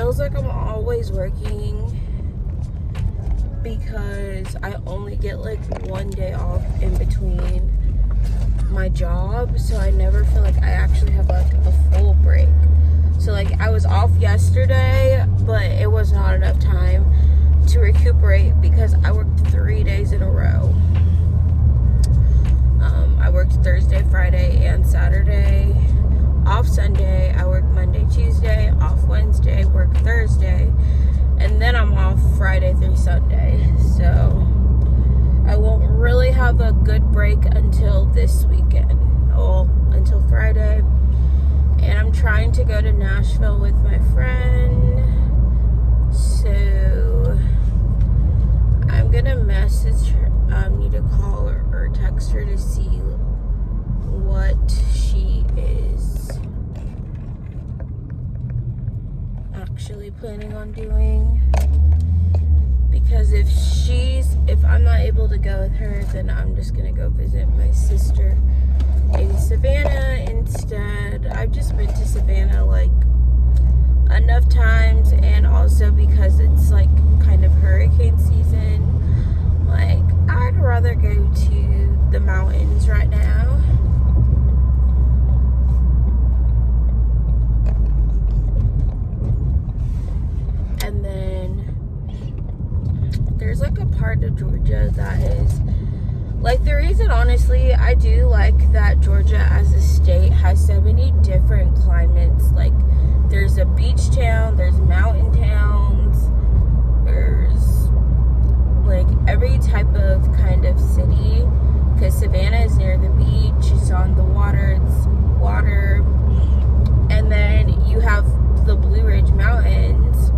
feels like I'm always working because I only get like one day off in between my job, so I never feel like I actually have like a full break. So like I was off yesterday, but it was not enough time to recuperate because I worked 3 days in a row. I worked Thursday, Friday, and Saturday. Off Sunday. I work Monday, Tuesday. Off Wednesday. Work Thursday. And then I'm off Friday through Sunday. So I won't really have a good break until this weekend. Well, until Friday. And I'm trying to go to Nashville with my friend. So I'm gonna message her. Need to call her or text her to see what she is actually planning on doing. Because if I'm not able to go with her, then I'm just gonna go visit my sister in Savannah instead. I've just been to Savannah like enough times, and also because it's like kind of hurricane season, like I'd rather go to the mountains right now. And then there's like a part of Georgia that is like, the reason honestly I do like that Georgia as a state has so many different climates. Like there's a beach town, there's mountain towns, there's like every type of kind of city, because Savannah is near the beach, it's on the water, it's water. And then you have the Blue Ridge Mountains,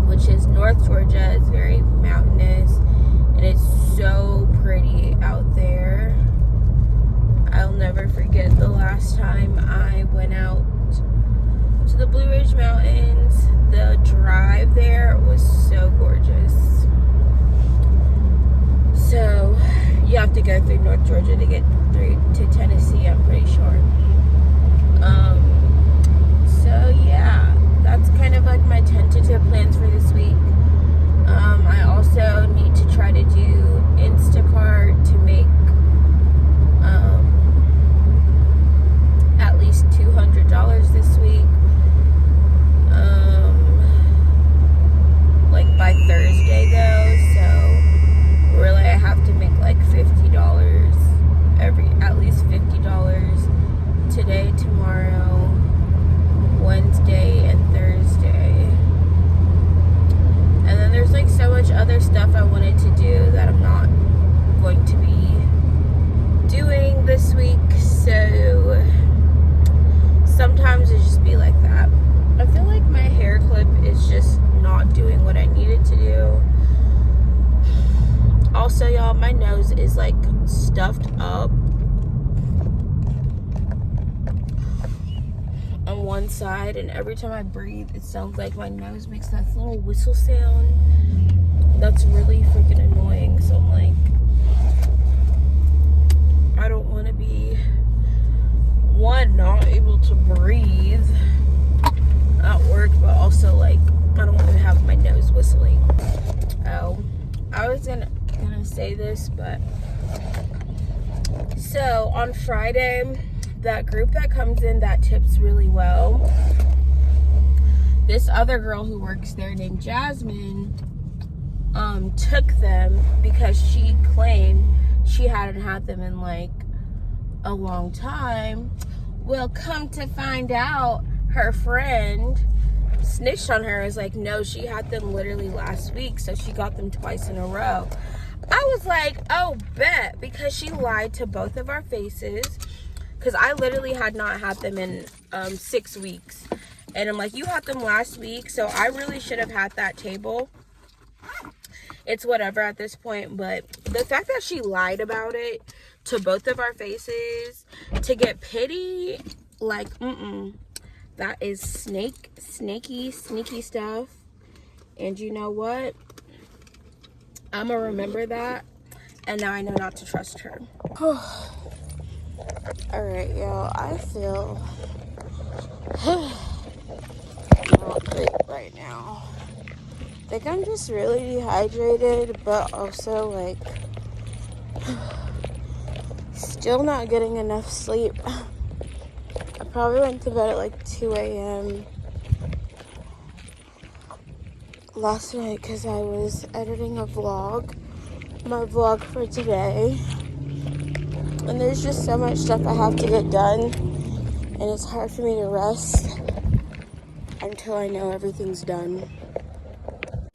which is North Georgia. It's very mountainous and it's so pretty out there. I'll never forget the last time I went out to the Blue Ridge Mountains. The drive there was so gorgeous. So you have to go through North Georgia to get through to Tennessee, I'm pretty sure. So yeah, that's kind of like my tentative plans for this week. I also need to try to do Instacart to make at least $200 this week. Like by Thursday though, so really I have to make like $50 at least $50 today, tomorrow, Wednesday, and Thursday. And then there's like so much other stuff I wanted to do that I'm not going to be doing this week, so sometimes it just be like that. I feel like my hair clip is just not doing what I need it to do. Also, y'all, my nose is like stuffed up on one side, and every time I breathe it sounds like my nose makes that little whistle sound. That's really freaking annoying. So I'm like, I don't want to be not able to breathe at work, but also like I don't want to have my nose whistling. Oh, I was gonna say this, but so on Friday, that group that comes in that tips really well, this other girl who works there named Jasmine took them because she claimed she hadn't had them in like a long time. Well, come to find out, her friend snitched on her. Is like, no, she had them literally last week, so she got them twice in a row. I was like, oh, bet, because she lied to both of our faces, because I literally had not had them in 6 weeks. And I'm like, you had them last week, so I really should have had that table. It's whatever at this point, but the fact that she lied about it to both of our faces to get pity, like, that is sneaky stuff. And you know what? I'm gonna remember that, and now I know not to trust her. Alright, y'all, I feel not great right now. I think I'm just really dehydrated, but also like still not getting enough sleep. I probably went to bed at like 2 a.m. last night because I was editing my vlog for today. And there's just so much stuff I have to get done, and it's hard for me to rest until I know everything's done.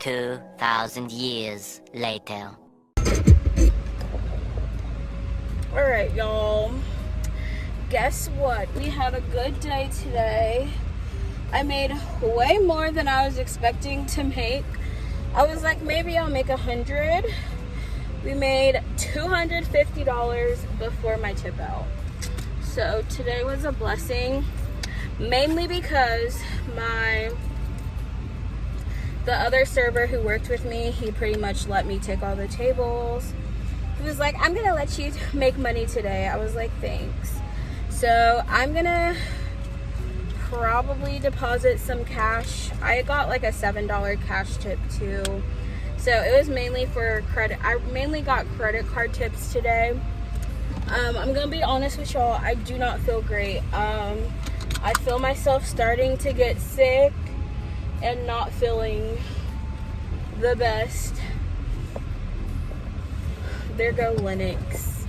2,000 years later. Alright, y'all. Guess what? We had a good day today. I made way more than I was expecting to make. I was like, maybe I'll make 100. We made $250 before my tip out. So today was a blessing, mainly because the other server who worked with me, he pretty much let me take all the tables. He was like, I'm gonna let you make money today. I was like, thanks. So I'm gonna probably deposit some cash. I got like a $7 cash tip too. So it was mainly for credit. I mainly got credit card tips today. I'm gonna be honest with y'all, I do not feel great. I feel myself starting to get sick and not feeling the best. There go Lennox.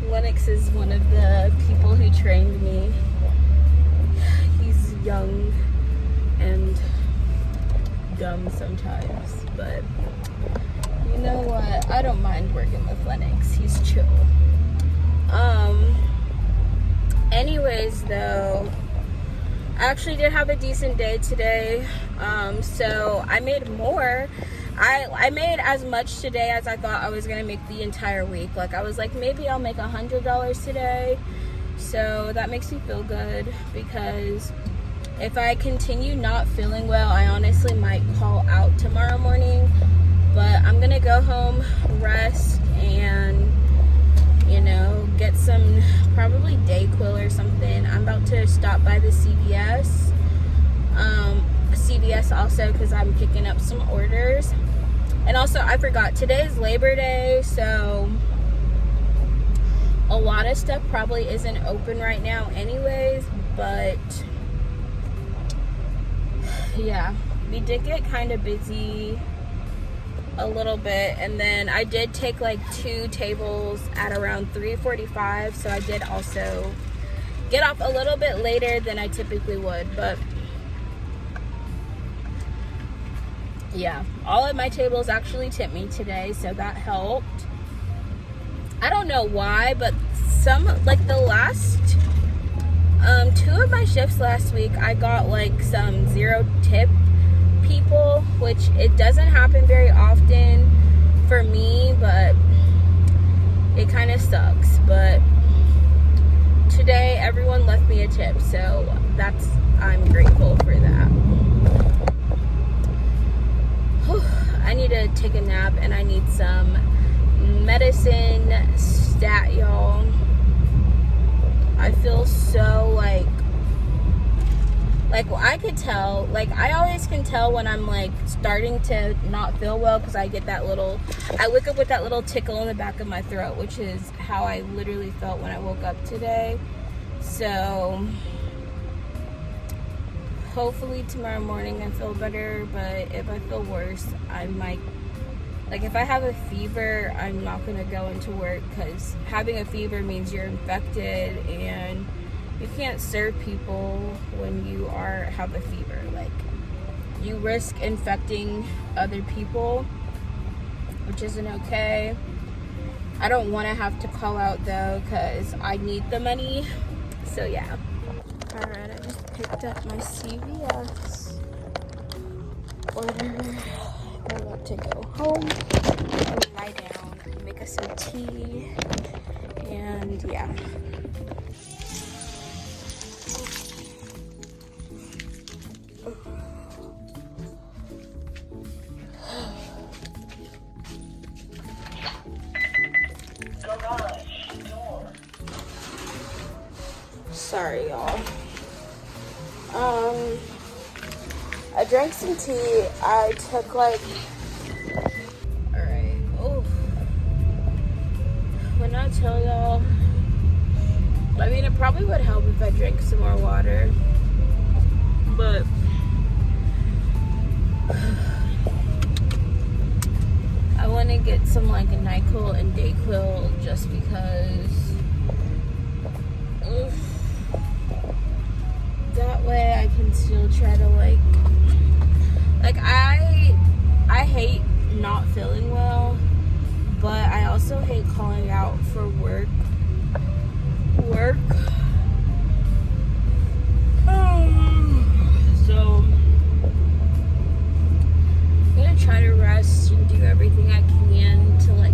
Lennox is one of the people who trained me. He's young and dumb sometimes, but you know what? I don't mind working with Lennox. He's chill. Anyways, though, I actually did have a decent day today. So I made more. I made as much today as I thought I was gonna make the entire week. Like, I was like, maybe I'll make $100 today. So that makes me feel good, because if I continue not feeling well, I honestly might call out tomorrow morning. But I'm gonna go home, rest, and you know, get some probably Dayquil or something. I'm about to stop by the CVS. CVS also, because I'm picking up some orders. And also, I forgot, today's Labor Day, so a lot of stuff probably isn't open right now anyways, but yeah, we did get kind of busy a little bit, and then I did take like 2 tables at around 3:45, so I did also get off a little bit later than I typically would. But yeah, all of my tables actually tipped me today, so that helped. I don't know why, but some, like the last 2 of my shifts last week, I got like some 0 tip people, which it doesn't happen very often for me, but it kind of sucks. But today everyone left me a tip, so I'm grateful for that. I need to take a nap, and I need some medicine stat, y'all. I feel so like I could tell, like I always can tell when I'm like starting to not feel well, because I wake up with that little tickle in the back of my throat, which is how I literally felt when I woke up today. So hopefully tomorrow morning I feel better, but if I feel worse, I might, like if I have a fever, I'm not gonna go into work, because having a fever means you're infected, and you can't serve people when you have a fever. Like, you risk infecting other people, which isn't okay. I don't want to have to call out though, because I need the money. So yeah. Alright, I just picked up my CVS order. I'm about to go home and lie down, make us some tea, and yeah. Sorry, y'all. I drank some tea. I took like, alright, oh, when I tell y'all, I mean, it probably would help if I drank some more water, but I want to get some like a NyQuil and DayQuil just because that way I can still try to like I hate not feeling well, but I also hate calling out for work. So I'm gonna try to rest and do everything I can to like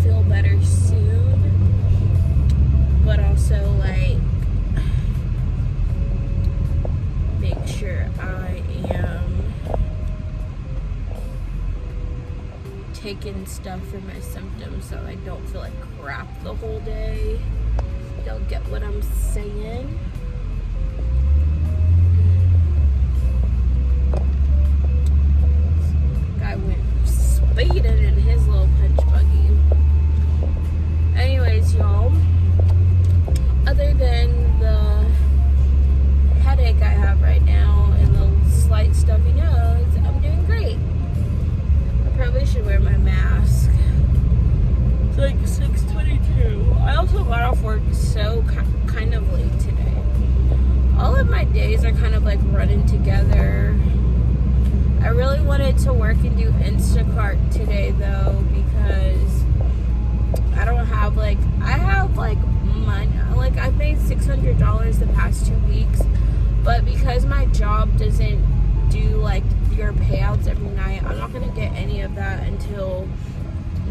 feel better soon, but also like make sure I am taking stuff for my symptoms so I don't feel like crap the whole day. Y'all get what I'm saying? Guy went speeding in his little punch buggy. Anyways, y'all, other than the headache I have right now and the slight stuffy nose, I'm doing great. I probably should wear my mask. It's like 6:22. I also got off work so kind of late today. All of my days are kind of like running together. I really wanted to work and do Instacart today though, because I don't have like, I have like money, like I've made $600 the past 2 weeks, but because my job doesn't do like your payouts every night, I'm not gonna get any of that until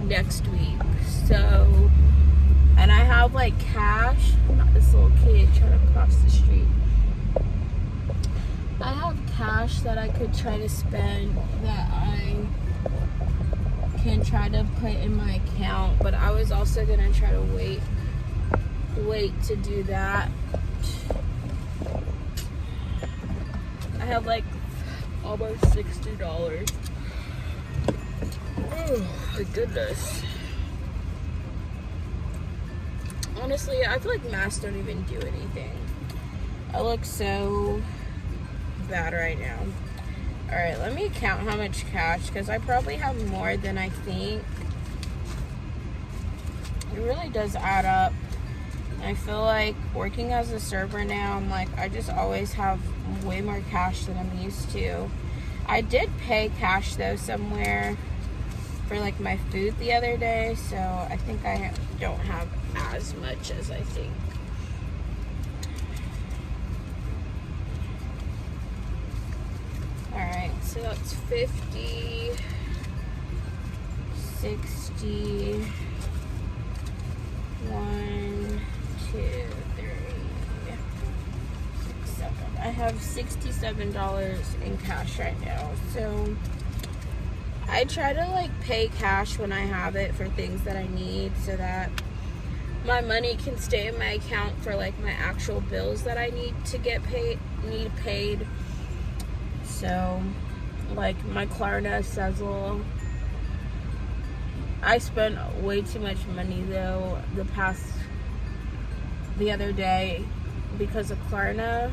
next week. So, and I have like cash, not this little kid trying to cross the street. I have cash that I could try to spend that I can try to put in my account, but I was also gonna try to wait to do that. I have like almost $60. Oh my goodness. Honestly, I feel like masks don't even do anything. I look so bad right now. Alright, let me count how much cash, because I probably have more than I think. It really does add up. I feel like working as a server now, I'm like, I just always have way more cash than I'm used to. I did pay cash though somewhere for like my food the other day, so I think I don't have as much as I think. Alright, so that's 50, 60, 1, 2, 3, 6, 7. I have $67 in cash right now, so I try to like pay cash when I have it for things that I need so that my money can stay in my account for like my actual bills that I need paid. So like my Klarna, Sezzle. I spent way too much money though the other day because of Klarna,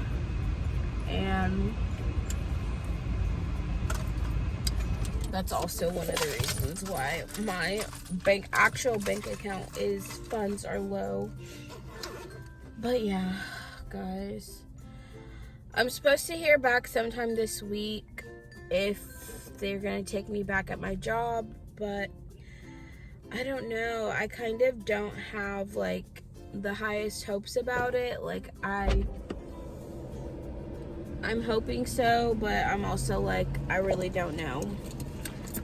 and that's also one of the reasons why my actual bank account funds are low. But yeah, guys, I'm supposed to hear back sometime this week if they're gonna take me back at my job, but I don't know. I kind of don't have like the highest hopes about it. Like I'm hoping so, but I'm also like, I really don't know.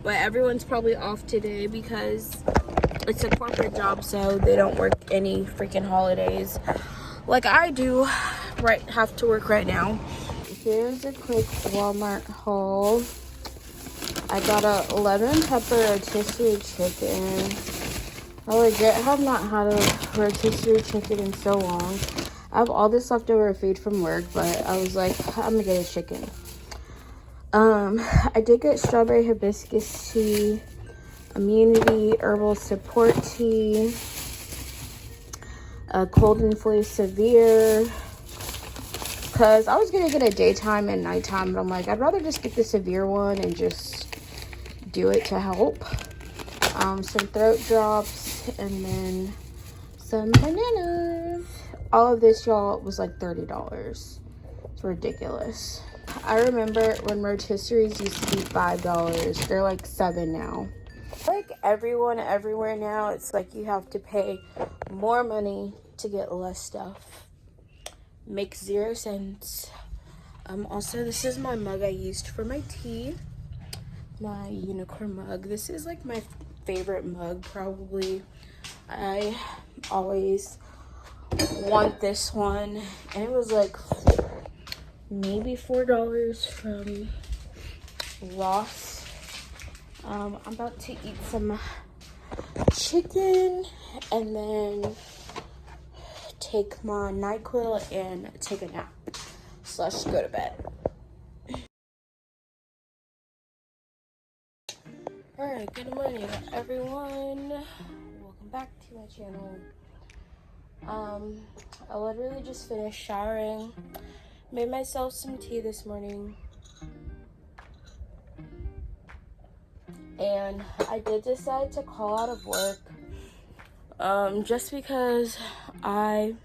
But everyone's probably off today because it's a corporate job, so they don't work any freaking holidays like I do. Have to work right now. Here's a quick Walmart haul. I got a lemon pepper rotisserie chicken. I legit have not had a rotisserie chicken in so long. I have all this leftover food from work, but I was like, I'm gonna get a chicken. I did get strawberry hibiscus tea, immunity herbal support tea, cold and flu severe, because I was gonna get a daytime and nighttime, but I'm like, I'd rather just get the severe one and just do it to help. Some throat drops, and then some bananas. All of this, y'all, was like $30. It's ridiculous. I remember when rotisseries used to be $5. They're like $7 now. Like everyone everywhere now, it's like you have to pay more money to get less stuff. Makes 0 sense. Also, this is my mug I used for my tea. My unicorn mug. This is like my favorite mug, probably. I always want this one, and it was like maybe $4 from Ross. I'm about to eat some chicken and then take my NyQuil and take a nap / go to bed. Alright, good morning everyone. Welcome back to my channel. I literally just finished showering. Made myself some tea this morning. And I did decide to call out of work. Just because I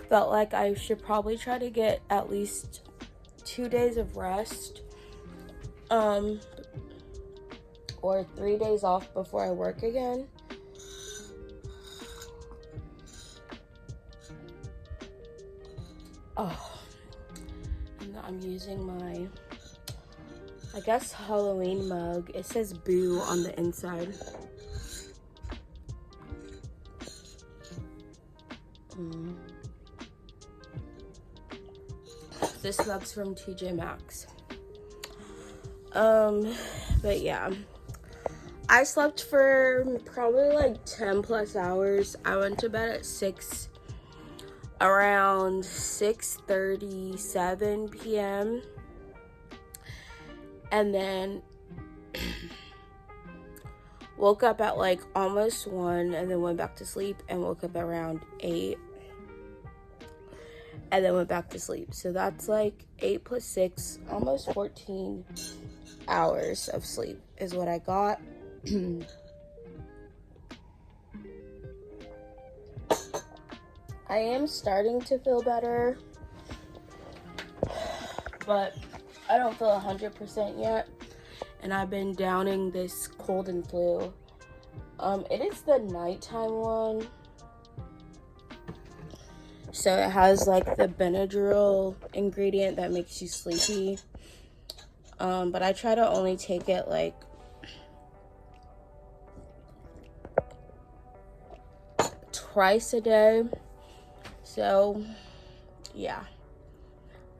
felt like I should probably try to get at least 2 days of rest. Or 3 days off before I work again. Oh, and I'm using my, I guess, Halloween mug. It says boo on the inside. This mug's from TJ Maxx. But yeah. I slept for probably like 10 plus hours. I went to bed at around 6:37 p.m. And then woke up at like almost 1 and then went back to sleep and woke up around 8 and then went back to sleep. So that's like 8 plus 6, almost 14 hours of sleep is what I got. I am starting to feel better, but I don't feel 100% yet, and I've been downing this cold and flu. It is the nighttime one, so it has like the Benadryl ingredient that makes you sleepy, but I try to only take it like twice a day. So yeah,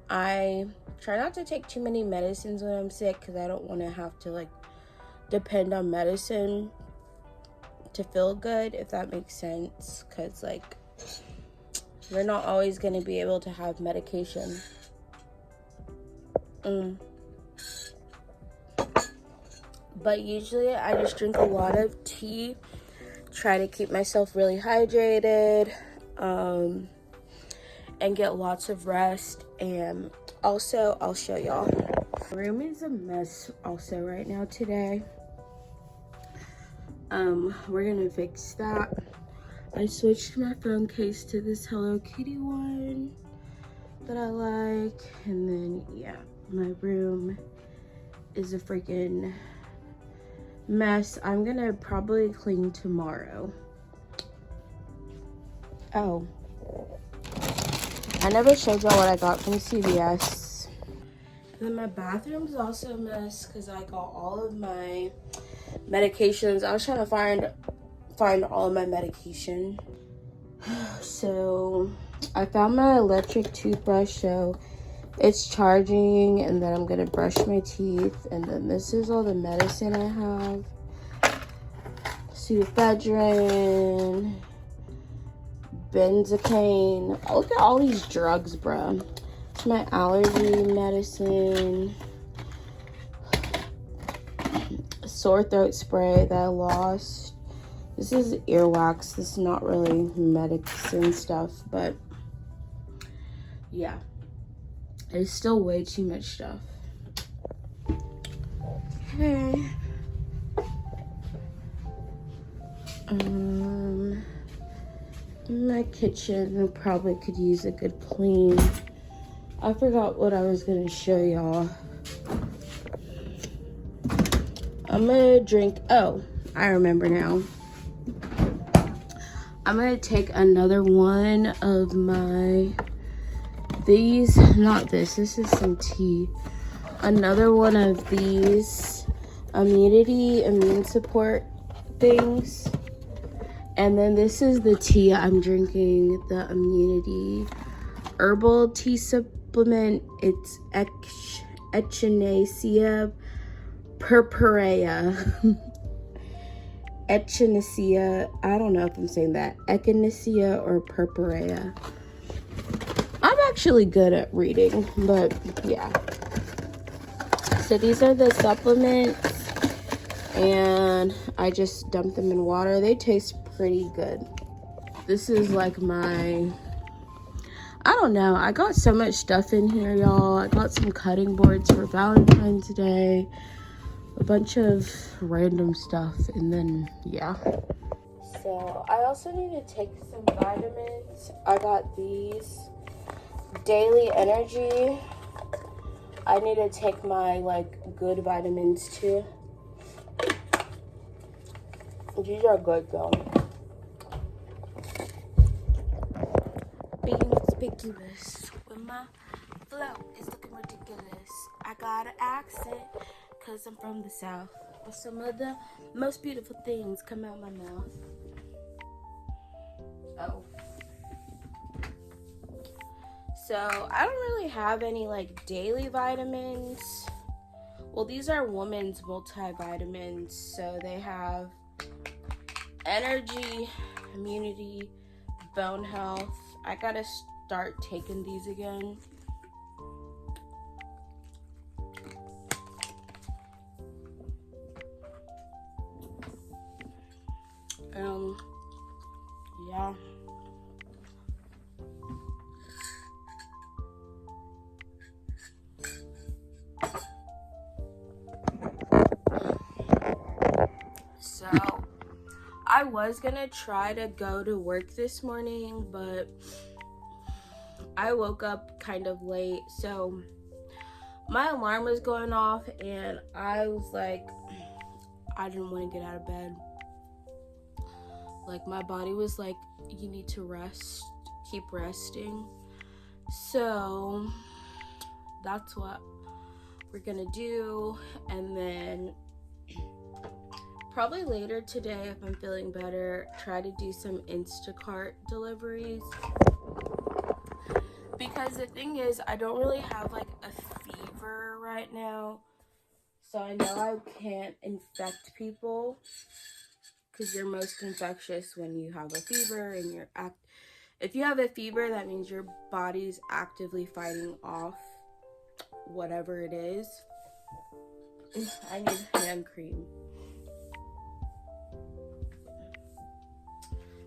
I try not to take too many medicines when I'm sick because I don't want to have to like depend on medicine to feel good, if that makes sense, because like we're not always going to be able to have medication. But usually I just drink a lot of tea, try to keep myself really hydrated, and get lots of rest. And also, I'll show y'all. My room is a mess also right now today. We're gonna fix that. I switched my phone case to this Hello Kitty one that I like. And then, yeah, my room is a freaking mess. I'm gonna probably clean tomorrow. Oh, I never showed y'all what I got from CVS. And then my bathroom's also a mess because I got all of my medications. I was trying to find all of my medication. So I found my electric toothbrush, so it's charging, and then I'm gonna brush my teeth. And then this is all the medicine I have: sufedrin, benzocaine. Look at all these drugs, bruh. It's my allergy medicine. Sore throat spray that I lost. This is earwax. This is not really medicine stuff, but yeah. It's still way too much stuff. Okay. My kitchen probably could use a good clean. I forgot what I was gonna show y'all. I'm gonna drink, oh, I remember now. I'm gonna take another one of my, this is some tea. Another one of these immune support things. And then this is the tea I'm drinking, the immunity herbal tea supplement. It's Echinacea purpurea. Echinacea, I don't know if I'm saying that. Echinacea or purpurea. I'm actually good at reading, but yeah. So these are the supplements, and I just dumped them in water. They taste pretty good. This is like my, I don't know, I got so much stuff in here, y'all. I got some cutting boards for Valentine's Day, a bunch of random stuff, and then yeah. So I also need to take some vitamins. I got these Daily Energy. I need to take my like good vitamins too. These are good though. Being conspicuous when my flow is looking ridiculous. I got an accent cause I'm from the South. But some of the most beautiful things come out my mouth. Oh. So I don't really have any like daily vitamins. Well, these are women's multivitamins. So they have energy, immunity, bone health. I gotta start taking these again. Yeah. So I was gonna try to go to work this morning, but I woke up kind of late, so my alarm was going off and I was like, I didn't want to get out of bed. Like my body was like, you need to rest, keep resting. So that's what we're gonna do. And then probably later today, if I'm feeling better, try to do some Instacart deliveries. Because the thing is, I don't really have like a fever right now. So I know I can't infect people. Because you're most infectious when you have a fever and you're if you have a fever, that means your body's actively fighting off whatever it is. I need hand cream.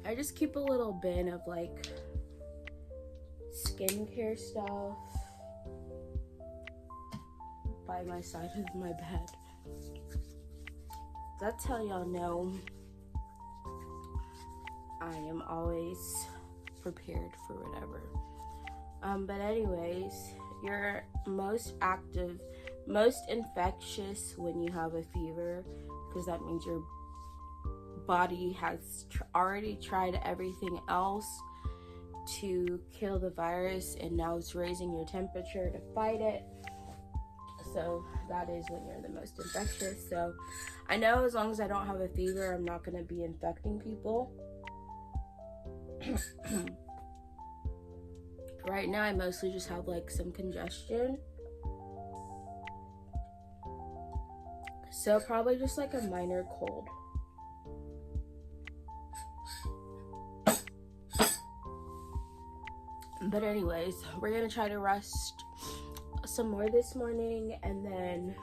I just keep a little bin of like skincare stuff by my side of my bed. That's how y'all know I am always prepared for whatever. But anyways, you're most active, most infectious when you have a fever, because that means your body has already tried everything else to kill the virus, and now it's raising your temperature to fight it. So that is when you're the most infectious. So I know as long as I don't have a fever, I'm not going to be infecting people. Right now I mostly just have like some congestion, so probably just like a minor cold. But anyways, we're gonna try to rest some more this morning, and then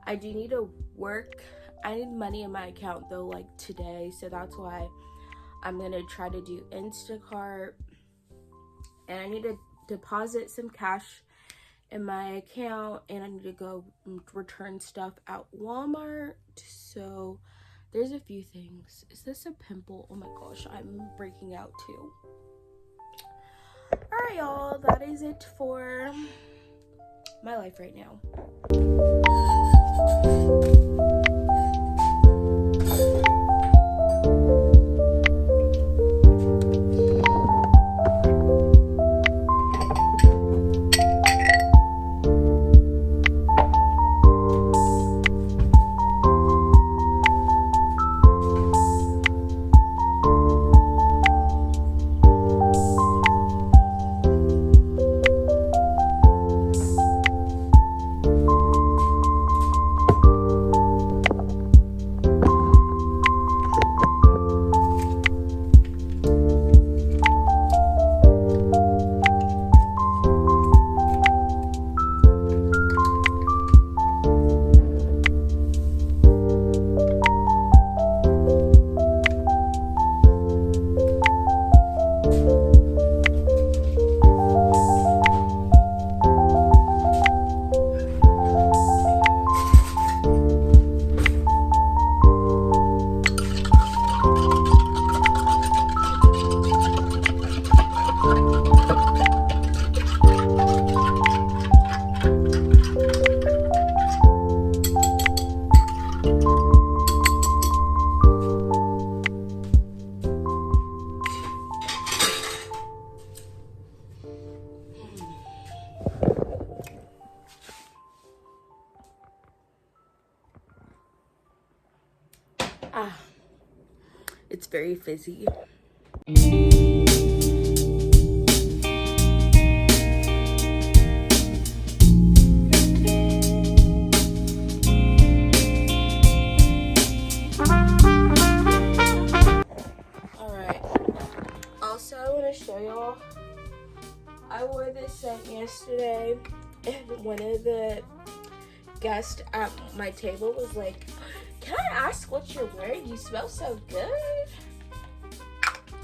I do need to work. I need money in my account though, like today, so that's why I'm gonna try to do Instacart, and I need to deposit some cash in my account, and I need to go return stuff at Walmart. So there's a few things. Is this a pimple? Oh my gosh, I'm breaking out too. All right, y'all, that is it for my life right now. It's very fizzy. Alright. Also, I want to show y'all. I wore this scent yesterday, and one of the guests at my table was like, "Can I ask what you're wearing? You smell so good."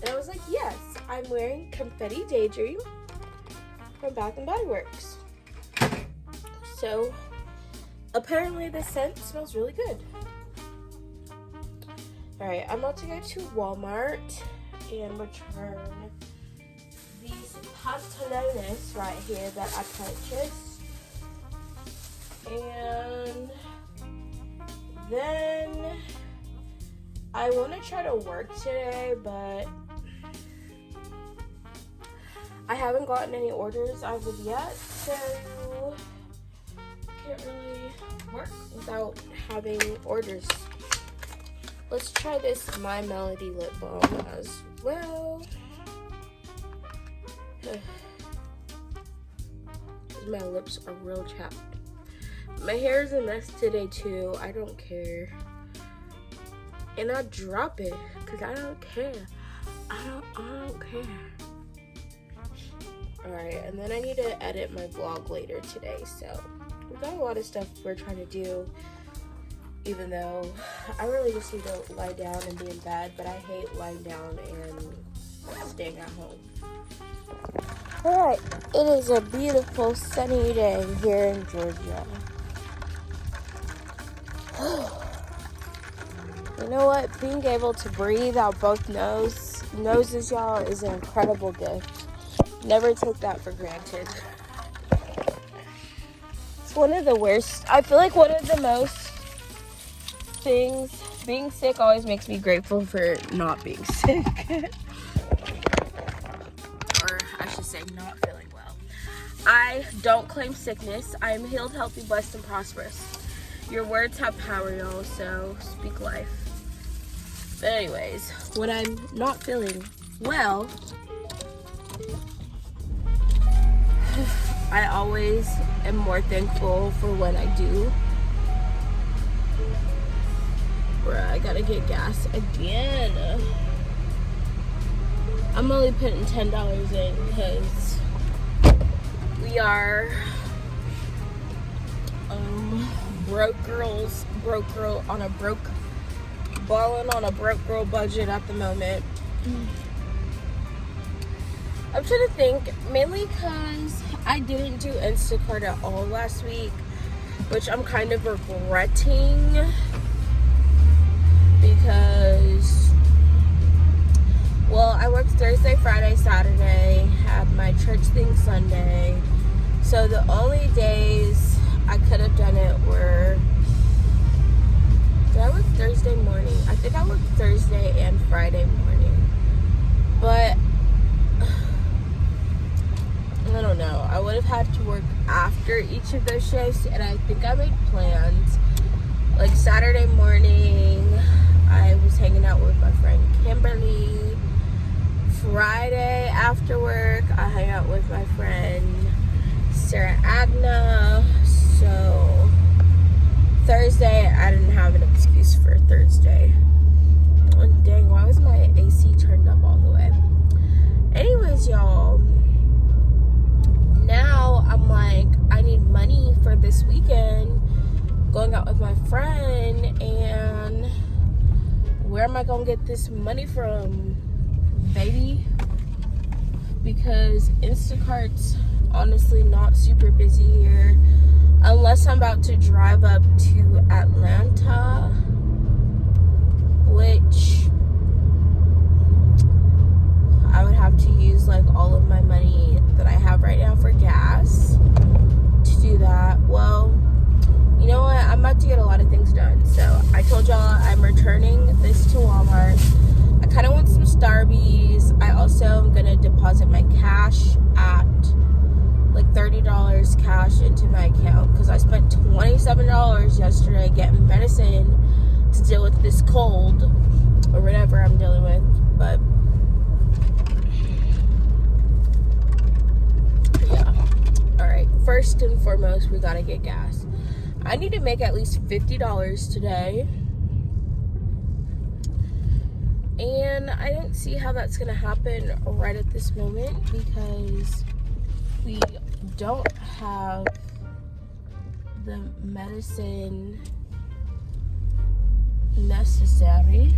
And I was like, "Yes, I'm wearing Confetti Daydream from Bath & Body Works." So apparently this scent smells really good. Alright, I'm about to go to Walmart and return these pantalones right here that I purchased. And then I want to try to work today, but I haven't gotten any orders as of yet, so can't really work without having orders. Let's try this My Melody lip balm as well. My lips are real chapped. My hair is a mess today too. I don't care. And I drop it because I don't care. I don't care. Alright, and then I need to edit my vlog later today. So we've got a lot of stuff we're trying to do. Even though I really just need to lie down and be in bed. But I hate lying down and staying at home. Alright, it is a beautiful sunny day here in Georgia. You know what? Being able to breathe out both noses, y'all, is an incredible gift. Never take that for granted. It's one of the worst. I feel like one of the most things, being sick always makes me grateful for not being sick. Or I should say not feeling well. I don't claim sickness. I am healed, healthy, blessed, and prosperous. Your words have power, y'all, so speak life. But anyways, when I'm not feeling well, I always am more thankful for when I do. Bruh, I gotta get gas again. I'm only putting $10 in because we are balling on a broke girl budget at the moment. I'm trying to think, mainly because I didn't do Instacart at all last week, which I'm kind of regretting because, well, I worked Thursday, Friday, Saturday, had my church thing Sunday, so the only days I could have done it were, did I work Thursday morning? I think I worked Thursday and Friday morning, but I don't know. I would have had to work after each of those shifts, and I think I made plans. Like Saturday morning, I was hanging out with my friend Kimberly. Friday after work, I hung out with my friend Sarah Agna. So Thursday, I didn't have an excuse for Thursday. Oh, dang, why was my AC turned up all the way? Anyways, y'all. Now I'm like, I need money for this weekend, going out with my friend, and where am I gonna get this money from, baby? Because Instacart's honestly not super busy here, unless I'm about to drive up to Atlanta, which I would have to use like all of my money that I have right now for gas to do that. Well, you know what? I'm about to get a lot of things done. So I told y'all I'm returning this to Walmart. I kind of want some Starbies. I also am going to deposit my cash at like $30 cash into my account because I spent $27 yesterday getting medicine to deal with this cold or whatever I'm dealing with. But first and foremost, we gotta get gas. I need to make at least $50 today, and I don't see how that's gonna happen right at this moment because we don't have the medicine necessary,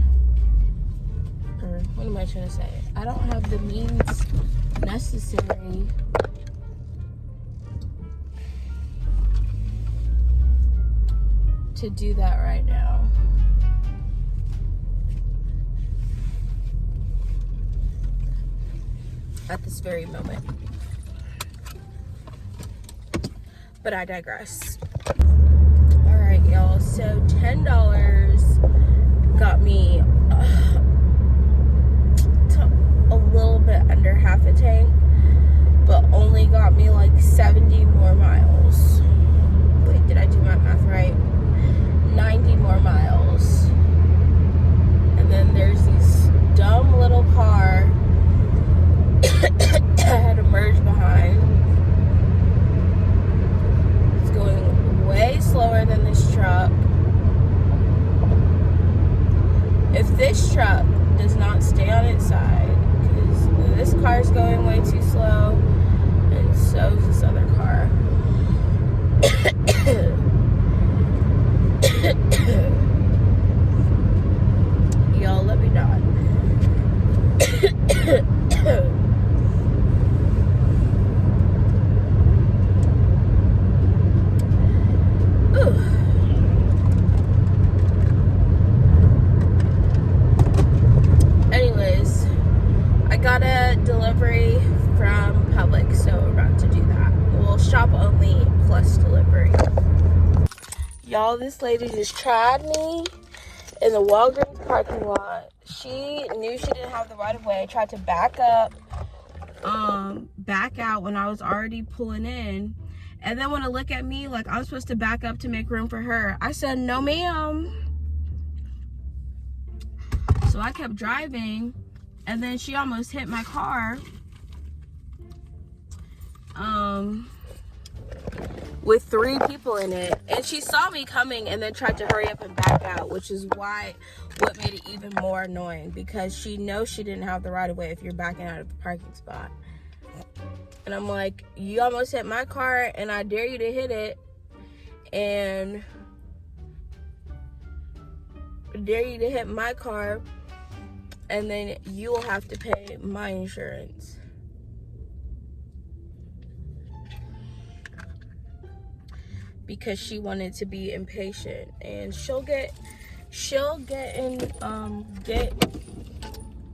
or what am I trying to say? I don't have the means necessary to do that right now. At this very moment. But I digress. Alright, y'all. So $10 got me a little bit under half a tank, but only got me like 70 more miles. Wait, did I do my math right? 90 more miles. And then there's this dumb little car I had to merge behind. It's going way slower than this truck. If this truck does not stay on its side, because this car is going way too slow, and so is this other car. Y'all, let me not. Anyways, I got a delivery from Publix, so we're about to do that. Well, shop only plus delivery. Y'all, this lady just tried me in the Walgreens parking lot. She knew she didn't have the right of way, tried to back up, back out when I was already pulling in, and then want to look at me like I'm supposed to back up to make room for her. I said, no ma'am. So I kept driving, and then she almost hit my car. with 3 people in it, and she saw me coming and then tried to hurry up and back out, which is what made it even more annoying, because she knows she didn't have the right of way if you're backing out of the parking spot. And I'm like, you almost hit my car and I dare you to hit it, and dare you to hit my car, and then you will have to pay my insurance. Because she wanted to be impatient, and she'll get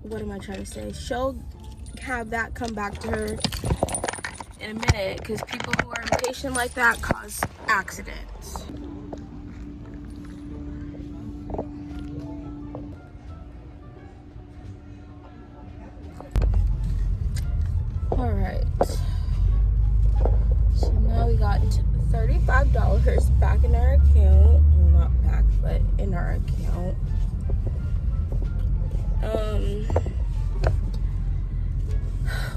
what am I trying to say? She'll have that come back to her in a minute, because people who are impatient like that cause accidents. All right. So now we got $35 back in our account. Well, not back, but in our account.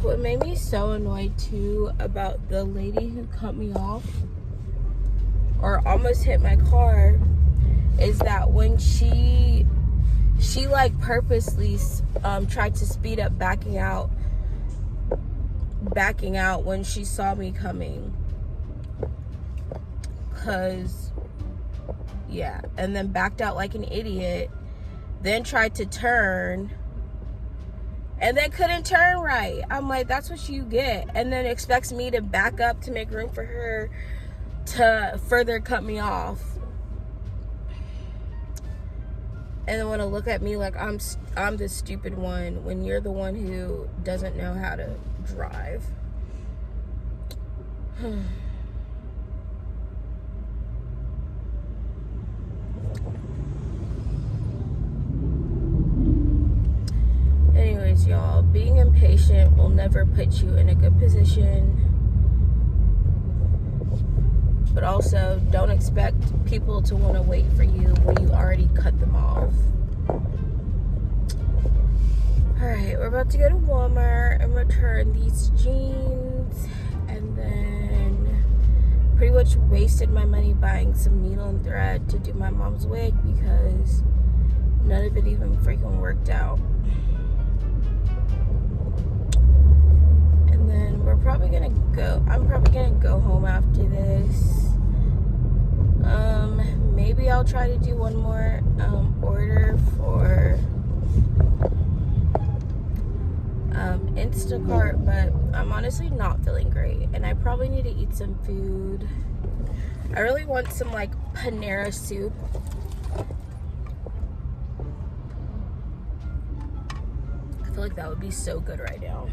What made me so annoyed too about the lady who cut me off or almost hit my car is that when she like purposely tried to speed up backing out when she saw me coming. And then backed out like an idiot, then tried to turn, and then couldn't turn right. I'm like, that's what you get. And then expects me to back up to make room for her to further cut me off. And then want to look at me like I'm the stupid one when you're the one who doesn't know how to drive. Anyways, y'all, being impatient will never put you in a good position. But also, don't expect people to want to wait for you when you already cut them off. Alright, we're about to go to Walmart and return these jeans. And then pretty much wasted my money buying some needle and thread to do my mom's wig because none of it even freaking worked out. And then I'm probably gonna go home after this. Maybe I'll try to do one more order for Instacart, but I'm honestly not feeling great, and I probably need to eat some food. I really want some like Panera soup. I feel like that would be so good right now.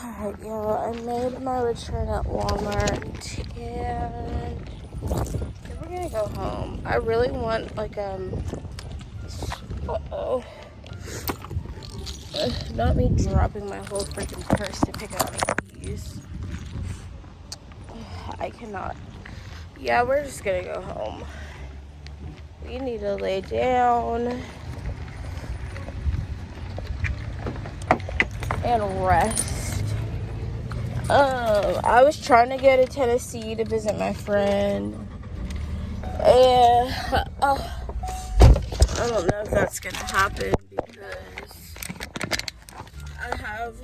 Alright, y'all, I made my return at Walmart, and we're gonna go home. I really want like not me dropping my whole freaking purse to pick up these. I cannot. Yeah, we're just gonna go home. We need to lay down and rest. I was trying to go to Tennessee to visit my friend, and I don't know if that's gonna happen because I have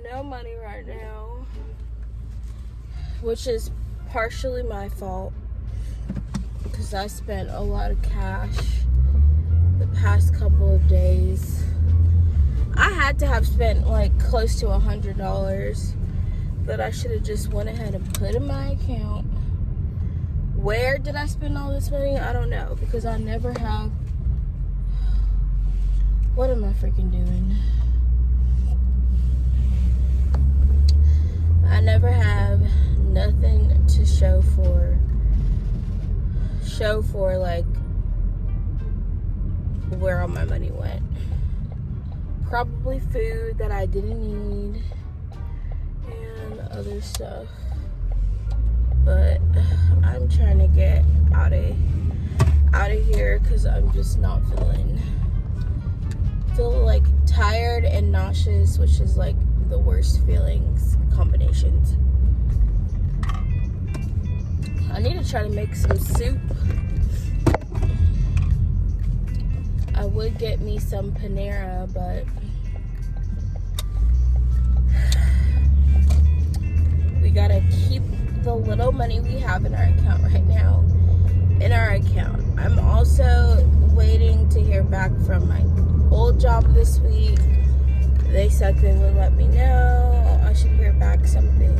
no money right now, which is partially my fault because I spent a lot of cash the past couple of days. I had to have spent like close to $100 that I should have just went ahead and put in my account. Where did I spend all this money? I don't know, because I never have. What am I freaking doing? I never have nothing to show for like where all my money went. Probably food that I didn't need and other stuff. But I'm trying to get out of here because I'm just not feel like tired and nauseous, which is like the worst feelings combinations. I need to try to make some soup. I would get me some Panera, but we gotta keep the little money we have in our account right now in our account. I'm also waiting to hear back from my old job this week. They said they would let me know. I should hear back something.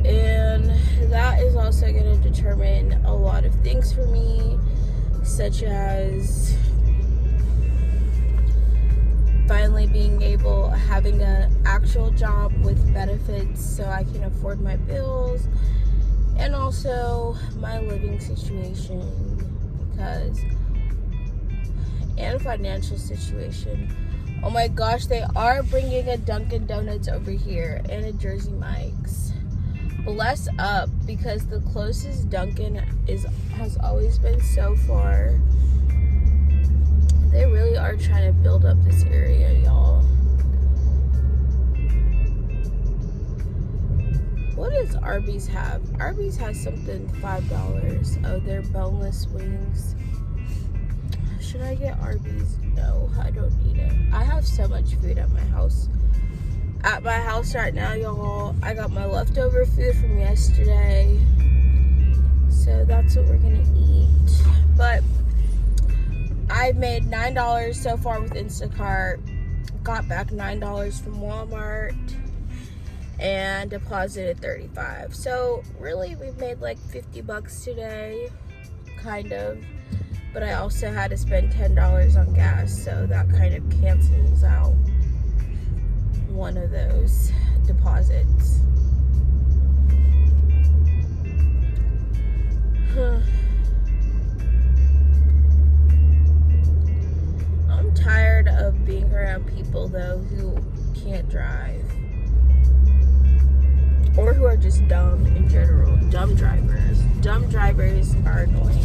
And that is also going to determine a lot of things for me, such as finally being able, having an actual job with benefits so I can afford my bills, and also my living situation, and financial situation. Oh my gosh, they are bringing a Dunkin' Donuts over here and a Jersey Mike's. Bless up, because the closest Dunkin' has always been so far. They really are trying to build up this area, y'all. What does Arby's have? Arby's has something $5. Oh, they're boneless wings. Should I get Arby's? No, I don't need it. I have so much food at my house. At my house right now, y'all, I got my leftover food from yesterday. So that's what we're gonna eat. But I made $9 so far with Instacart. Got back $9 from Walmart. And deposited $35. So really, we've made like $50 today. Kind of. But I also had to spend $10 on gas, so that kind of cancels out one of those deposits. I'm tired of being around people though who can't drive, or who are just dumb in general. Dumb drivers. Dumb drivers are annoying.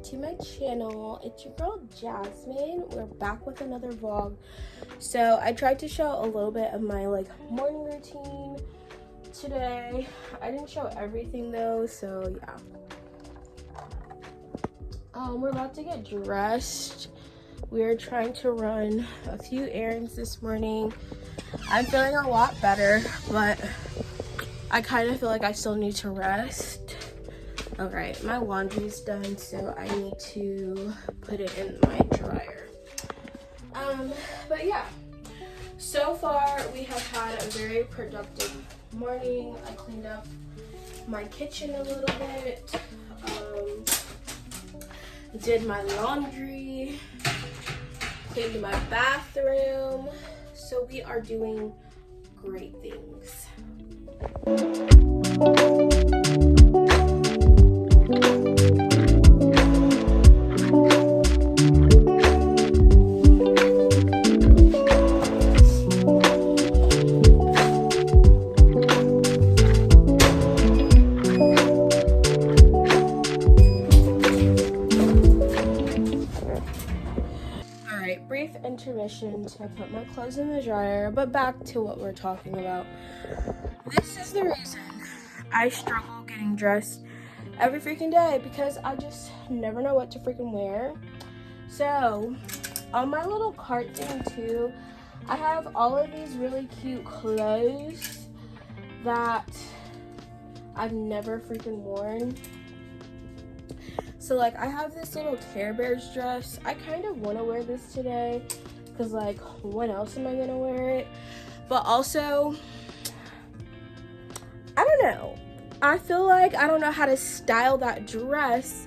to my channel. It's your girl Jasmine. We're back with another vlog. So I tried to show a little bit of my like morning routine today. I didn't show everything though, so yeah. We're about to get dressed. We're trying to run a few errands this morning. I'm feeling a lot better, but I kind of feel like I still need to rest. Alright, my laundry's done, so I need to put it in my dryer. But yeah, so far we have had a very productive morning. I cleaned up my kitchen a little bit, did my laundry, cleaned my bathroom, so we are doing great things. Brief intermission to put my clothes in the dryer, but back to what we're talking about. This is the reason I struggle getting dressed every freaking day, because I just never know what to freaking wear. So on my little cart thing too, I have all of these really cute clothes that I've never freaking worn. So like I have this little Care Bears dress. I kind of want to wear this today because like when else am I gonna wear it? But also, I don't know. I feel like I don't know how to style that dress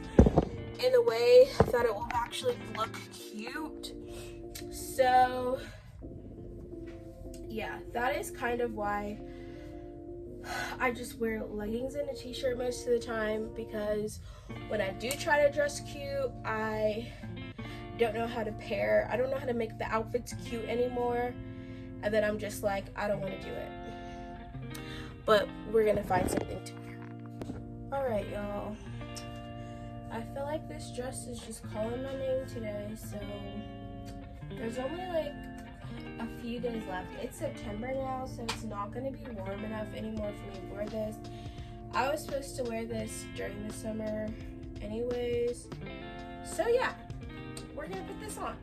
in a way that it will actually look cute. So yeah, that is kind of why I just wear leggings and a t-shirt most of the time, because when I do try to dress cute, I don't know how to pair. I don't know how to make the outfits cute anymore. And then I'm just like, I don't want to do it. But we're going to find something to wear. Alright, y'all. I feel like this dress is just calling my name today. So there's only like a few days left. It's September now, so it's not going to be warm enough anymore for me to wear this. I was supposed to wear this during the summer anyways. So yeah, we're going to put this on.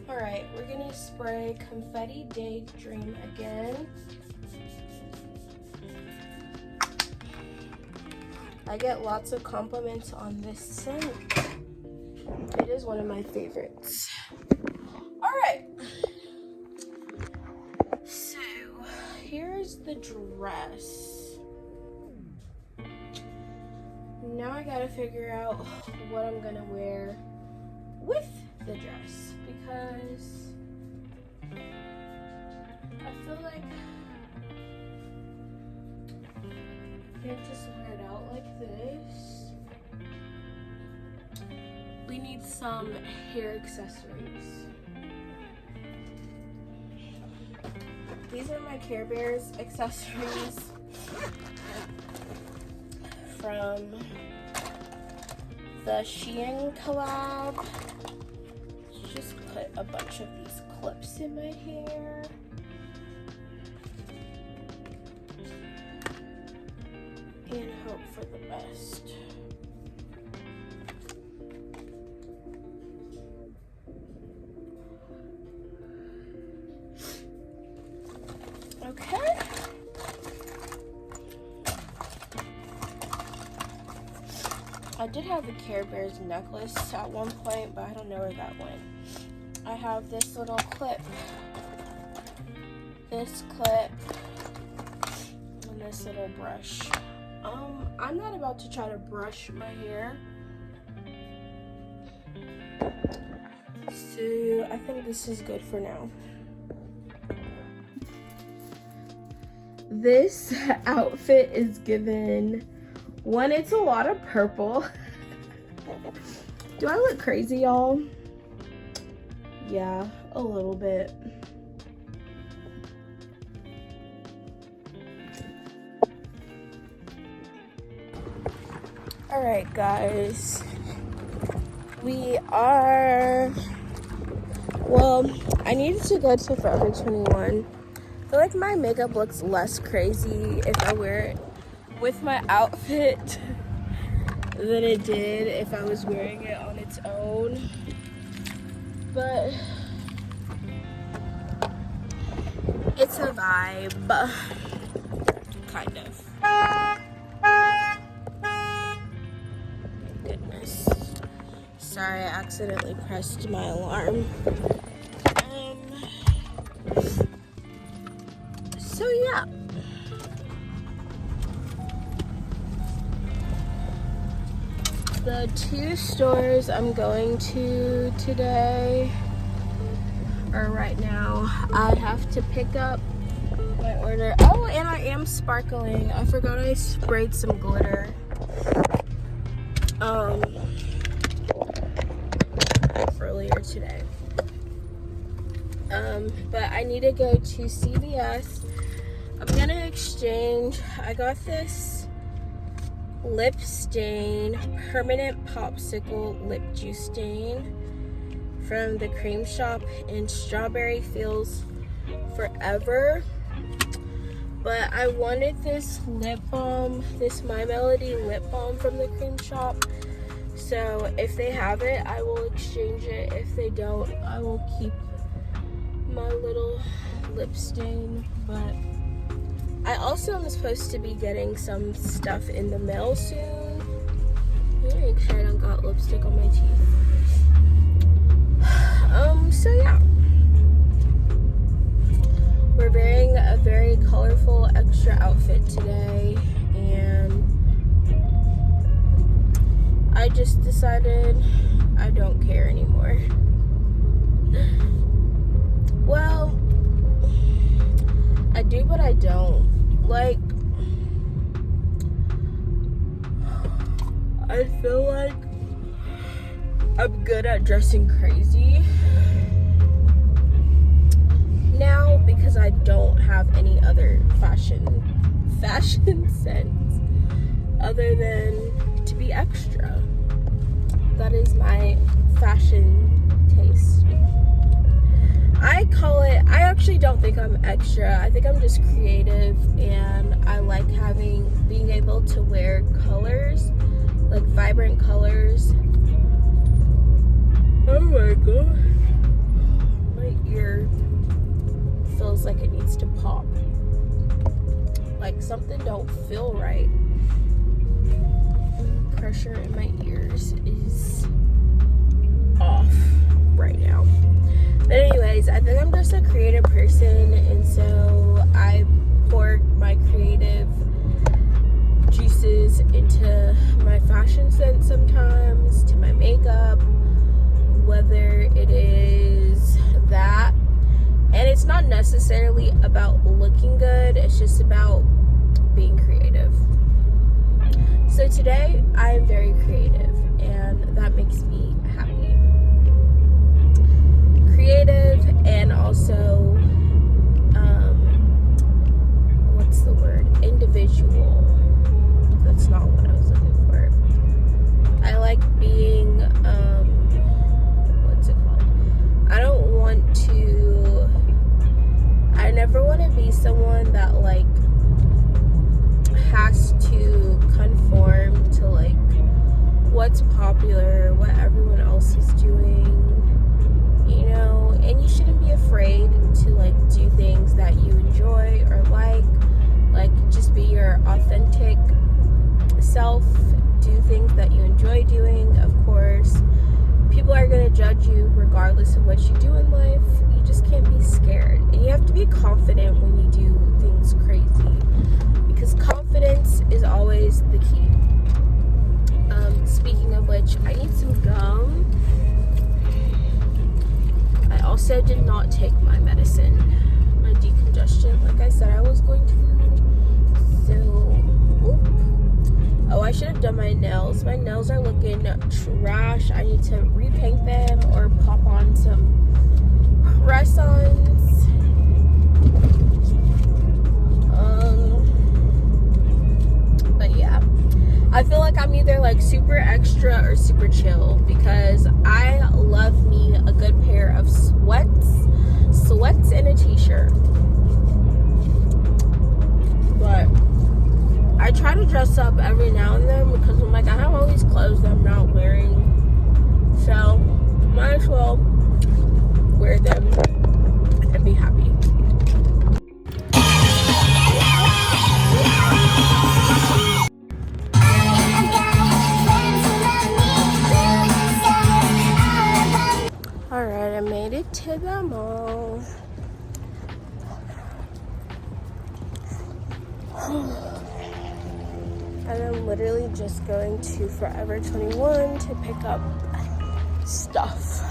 Alright, we're going to spray Confetti Daydream again. I get lots of compliments on this scent. It is one of my favorites. Alright, so here's the dress. Now I gotta figure out what I'm gonna wear with the dress, because I feel like I can't just wear it out like this. We need some hair accessories. These are my Care Bears accessories from the Shein collab. Just put a bunch of these clips in my hair. And hope for the best. Okay. I did have the Care Bears necklace at one point, but I don't know where that went. I have this little clip, this clip, and this little brush. I'm not about to try to brush my hair. So I think this is good for now. This outfit is given, one, it's a lot of purple. Do I look crazy, y'all? Yeah, a little bit. Alright, guys. We are... Well, I needed to go to Forever 21. I feel like my makeup looks less crazy if I wear it with my outfit than it did if I was wearing it on its own. But it's a vibe, kind of. Goodness. Sorry, I accidentally pressed my alarm. So yeah. The two stores I'm going to today, or right now, I have to pick up my order. Oh, and I am sparkling. I forgot I sprayed some glitter. Earlier today. But I need to go to CVS. I'm gonna exchange. I got this lip stain, permanent popsicle lip juice stain from the Cream Shop, and Strawberry Feels Forever. But I wanted this lip balm, this My Melody lip balm from the Cream Shop. So if they have it, I will exchange it. If they don't, I will keep my little lip stain. But I also am supposed to be getting some stuff in the mail soon. Let me make sure I don't got lipstick on my teeth. So yeah. We're wearing a very colorful extra outfit today, and I just decided I don't care anymore. Well, I do, but I don't. Like, I feel like I'm good at dressing crazy now because I don't have any other fashion sense other than to be extra. That is my fashion taste. I actually don't think I'm extra. I think I'm just creative, and I like being able to wear colors, like vibrant colors. Oh my god. My ear feels like it needs to pop. Like something don't feel right. Pressure in my ears is off right now. But anyways, I think I'm just a creative person, and so I pour my creative juices into my fashion sense sometimes, to my makeup, whether it is that. And it's not necessarily about looking good, it's just about being creative. So today, I am very creative, and that makes me happy. Creative, and also, what's the word? Individual. That's not what I was looking for. I like being, what's it called? I never want to be someone that, like, has to conform to, like, what's popular, what everyone else is doing, you know. And you shouldn't be afraid to, like, do things that you enjoy or like just be your authentic self. Do things that you enjoy doing. Of course, people are going to judge you regardless of what you do in life. You just can't be scared, and you have to be confident when you do things crazy, because confidence is always the key. Speaking of which, I need some gum. I also did not take my medicine, my decongestion, like I said I was going to. So, oh, I should have done my nails. My nails are looking trash. I need to repaint them or pop on some press-ons. But yeah, I feel like I'm either like chill because I love me a good pair of sweats and a t-shirt. But I try to dress up every now and then because I'm like, I have all these clothes that I'm not wearing, so might as well wear them and be happy. Alright, I made it to the mall. And I'm literally just going to Forever 21 to pick up stuff.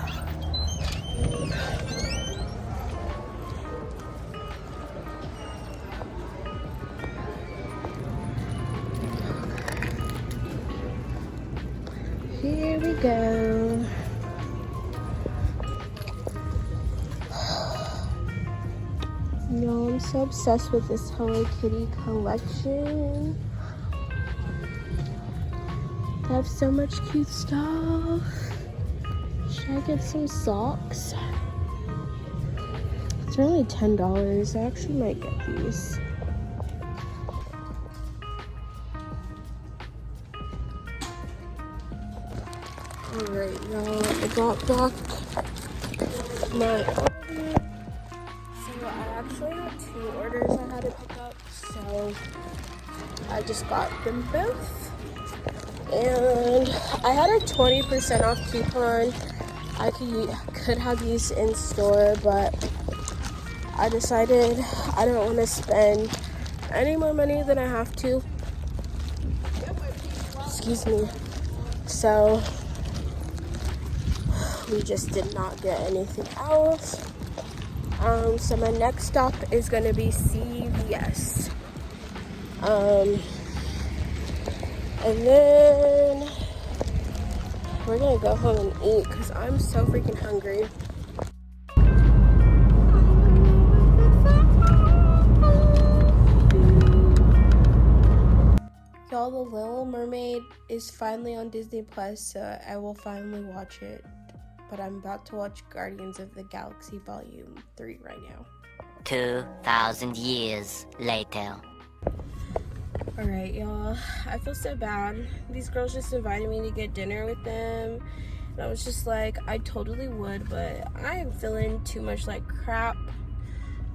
Here we go. No, I'm so obsessed with this Hello Kitty collection. They have so much cute stuff. Should I get some socks? It's only $10. I actually might get these. Alright, y'all, I got back my order. So I actually had 2 orders I had to pick up, so I just got them both. And I had a 20% off coupon. I could have used in store, but I decided I don't want to spend any more money than I have to. Excuse me. So we just did not get anything else. So my next stop is gonna be CVS. And then we're gonna go home and eat because I'm so freaking hungry. Y'all, The Little Mermaid is finally on Disney Plus, so I will finally watch it. But I'm about to watch Guardians of the Galaxy Volume 3 right now. 2,000 years later. Alright, y'all. I feel so bad. These girls just invited me to get dinner with them. And I was just like, I totally would, but I am feeling too much like crap.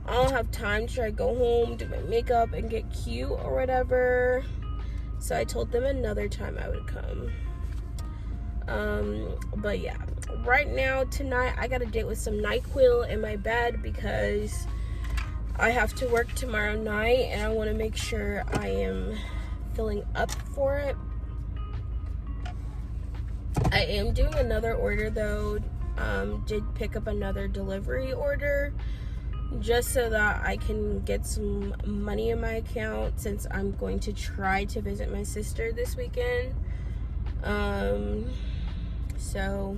I don't have time to try to go home, do my makeup, and get cute or whatever. So I told them another time I would come. But yeah. Right now, tonight, I got a date with some NyQuil in my bed because I have to work tomorrow night and I want to make sure I am filling up for it. I am doing another order though. Did pick up another delivery order just so that I can get some money in my account since I'm going to try to visit my sister this weekend. So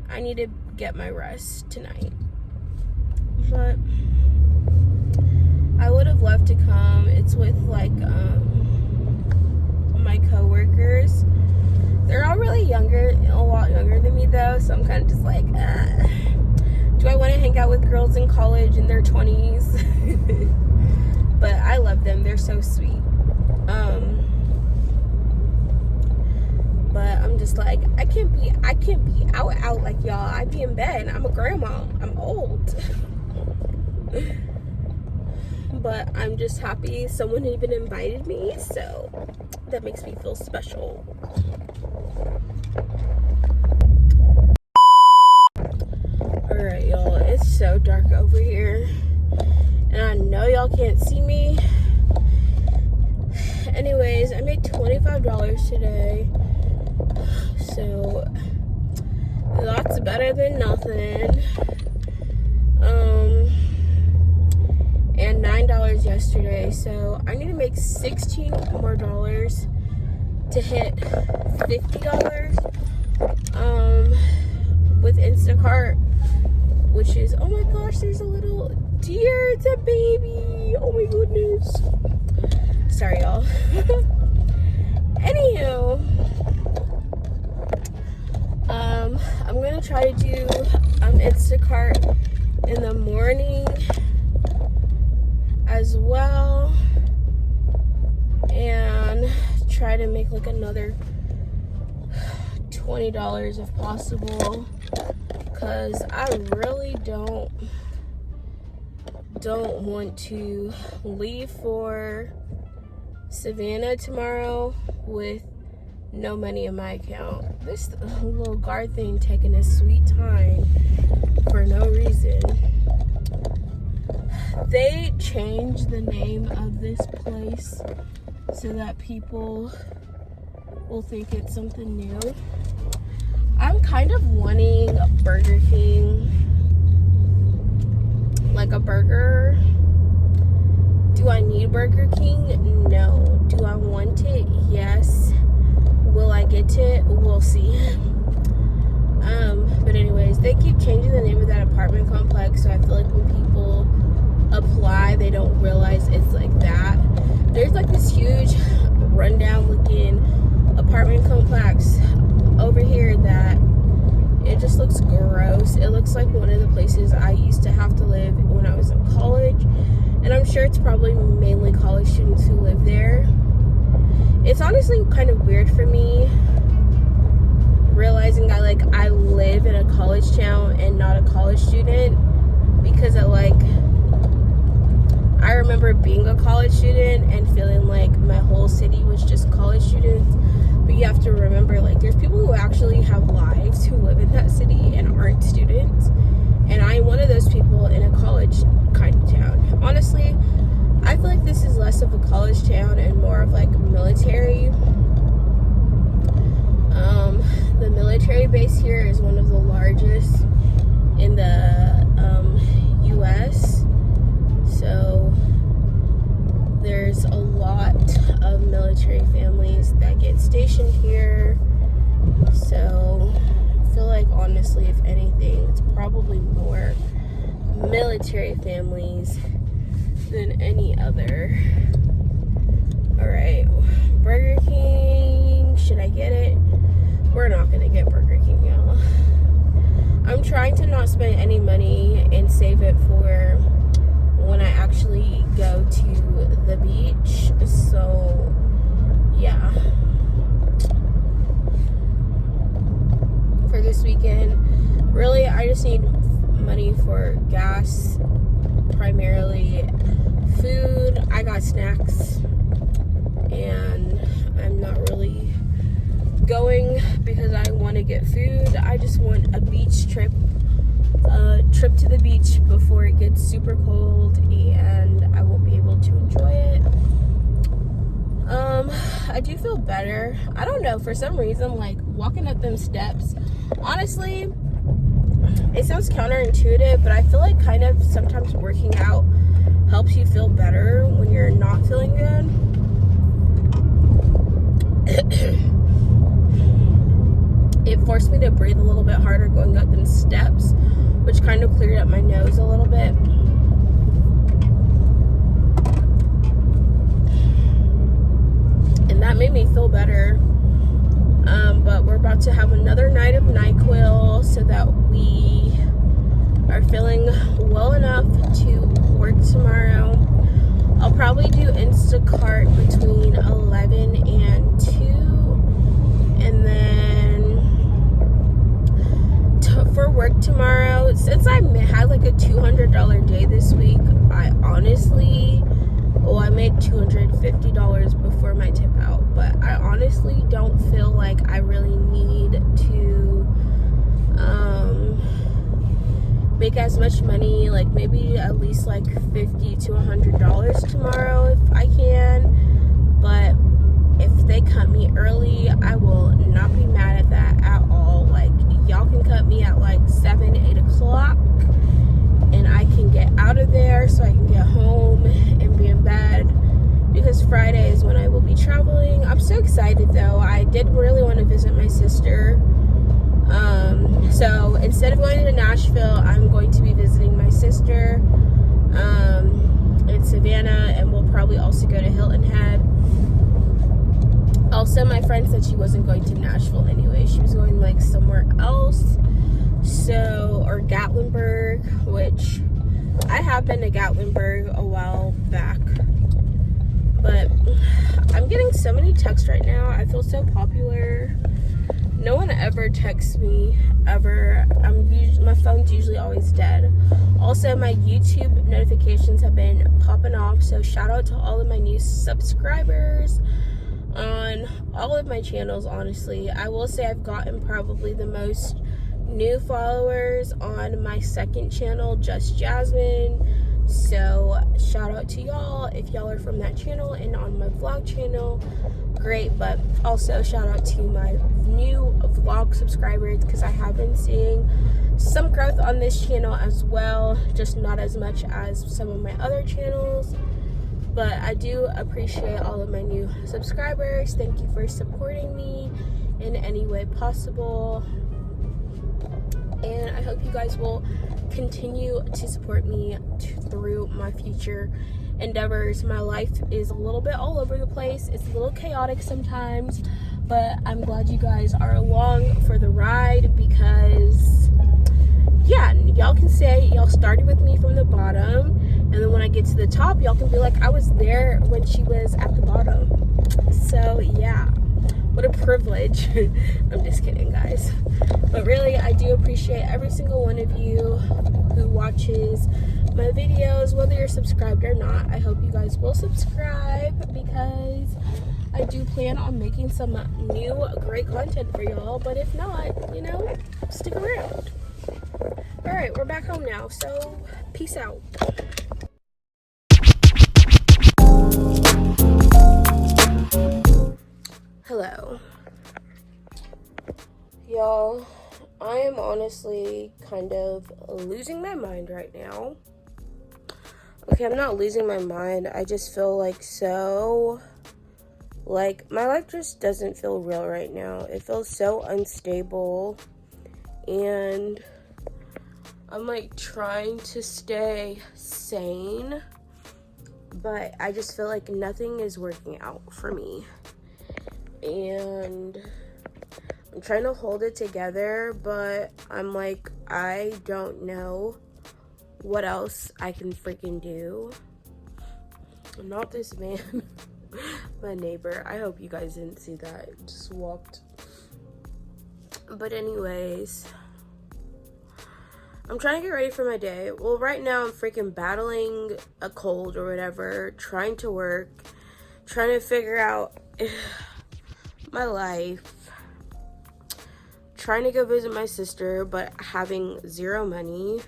I need to get my rest tonight. But I would have loved to come. It's with like my coworkers. They're all really younger, a lot younger than me though, so I'm kind of just like, do I want to hang out with girls in college in their 20s? But I love them. They're so sweet. But I'm just like, I can't be out like y'all. I be in bed. I'm a grandma. I'm old. But I'm just happy someone even invited me, so that makes me feel special. Alright, y'all, it's so dark over here, and I know y'all can't see me. Anyways, I made $25 today, so that's better than nothing. And $9 yesterday, so I need to make $16 more to hit $50 with Instacart, which is, oh my gosh, there's a little deer. It's a baby. Oh my goodness. Sorry, y'all. Anywho, I'm gonna try to do Instacart in the morning as well, and try to make like another $20 if possible, because I really don't want to leave for Savannah tomorrow with no money in my account. This little guard thing taking his sweet time for no reason. They changed the name of this place so that people will think it's something new. I'm kind of wanting a Burger King, like a burger. Do I need Burger King? No. Do I want it? Yes. Will I get it? We'll see. But anyways, they keep changing the name of that apartment complex, so I feel like when people apply, they don't realize it's like that. There's like this huge rundown looking apartment complex over here that it just looks gross. It looks like one of the places I used to have to live when I was in college, and I'm sure it's probably mainly college students who live there. It's honestly kind of weird for me realizing I live in a college town and not a college student, because I remember being a college student and feeling like my whole city was just college students. But you have to remember, like, there's people who actually have lives who live in that city and aren't students, and I'm one of those people in a college kind of town. Honestly, I feel like this is less of a college town and more of like military. The military base here is one of the largest in the US, so there's a lot of military families that get stationed here. So I feel like, honestly, if anything, it's probably more military families than any other. Alright, Burger King, should I get it? We're not gonna get Burger King, y'all. I'm trying to not spend any money and save it for when I actually go to the beach. So yeah, for this weekend, really I just need money for gas, primarily food. I got snacks, and I'm not really going because I want to get food. I just want a beach trip, to the beach before it gets super cold and I won't be able to enjoy it. I do feel better. I don't know, for some reason, like, walking up them steps, honestly, it sounds counterintuitive, but I feel like kind of sometimes working out helps you feel better when you're not feeling good. It forced me to breathe a little bit harder going up them steps, which kind of cleared up my nose a little bit. And that made me feel better. But we're about to have another night of NyQuil so that we are feeling well enough to work tomorrow. I'll probably do Instacart between 11 and 2. And then for work tomorrow, since I had like a $200 day this week, I made $250 before my tip out, but I honestly don't feel like I really need to make as much money, like maybe at least like $50 to $100 tomorrow if I can. But if they cut me early, I will not be mad at that at all. Like, y'all can cut me at like 7, 8 o'clock and I can get out of there so I can get home and be in bed, because Friday is when I will be traveling. I'm so excited though. I did really want to visit my sister. So instead of going to Nashville, I'm going to be visiting my sister in Savannah, and we'll probably also go to Hilton Head. I'll Also, my friend said she wasn't going to Nashville anyway. She was going like somewhere else. So, or Gatlinburg, which I have been to Gatlinburg a while back. But I'm getting so many texts right now. I feel so popular. No one ever texts me, ever. My phone's usually always dead. Also, my YouTube notifications have been popping off. So shout out to all of my new subscribers on all of my channels, honestly. I will say I've gotten probably the most new followers on my second channel, Just Jasmine. So shout out to y'all if y'all are from that channel, and on my vlog channel, great. But also shout out to my new vlog subscribers, because I have been seeing some growth on this channel as well, just not as much as some of my other channels. But I do appreciate all of my new subscribers. Thank you for supporting me in any way possible. And I hope you guys will continue to support me through my future endeavors. My life is a little bit all over the place. It's a little chaotic sometimes, but I'm glad you guys are along for the ride, because yeah, y'all can say y'all started with me from the bottom, and then when I get to the top, y'all can be like, I was there when she was at the bottom. So yeah, what a privilege. I'm just kidding, guys. But really, I do appreciate every single one of you who watches my videos, whether you're subscribed or not. I hope you guys will subscribe, because I do plan on making some new great content for y'all. But if not, you know, stick around. All right, we're back home now, so peace out. Hello. Y'all, I am honestly kind of losing my mind right now. Okay, I'm not losing my mind. I just feel like my life just doesn't feel real right now. It feels so unstable, and I'm like trying to stay sane, but I just feel like nothing is working out for me. And I'm trying to hold it together, but I'm like, I don't know what else I can freaking do. Not this man, my neighbor. I hope you guys didn't see that. It just walked. But anyways, I'm trying to get ready for my day. Well, right now I'm freaking battling a cold or whatever, trying to work, trying to figure out my life, trying to go visit my sister, but having zero money.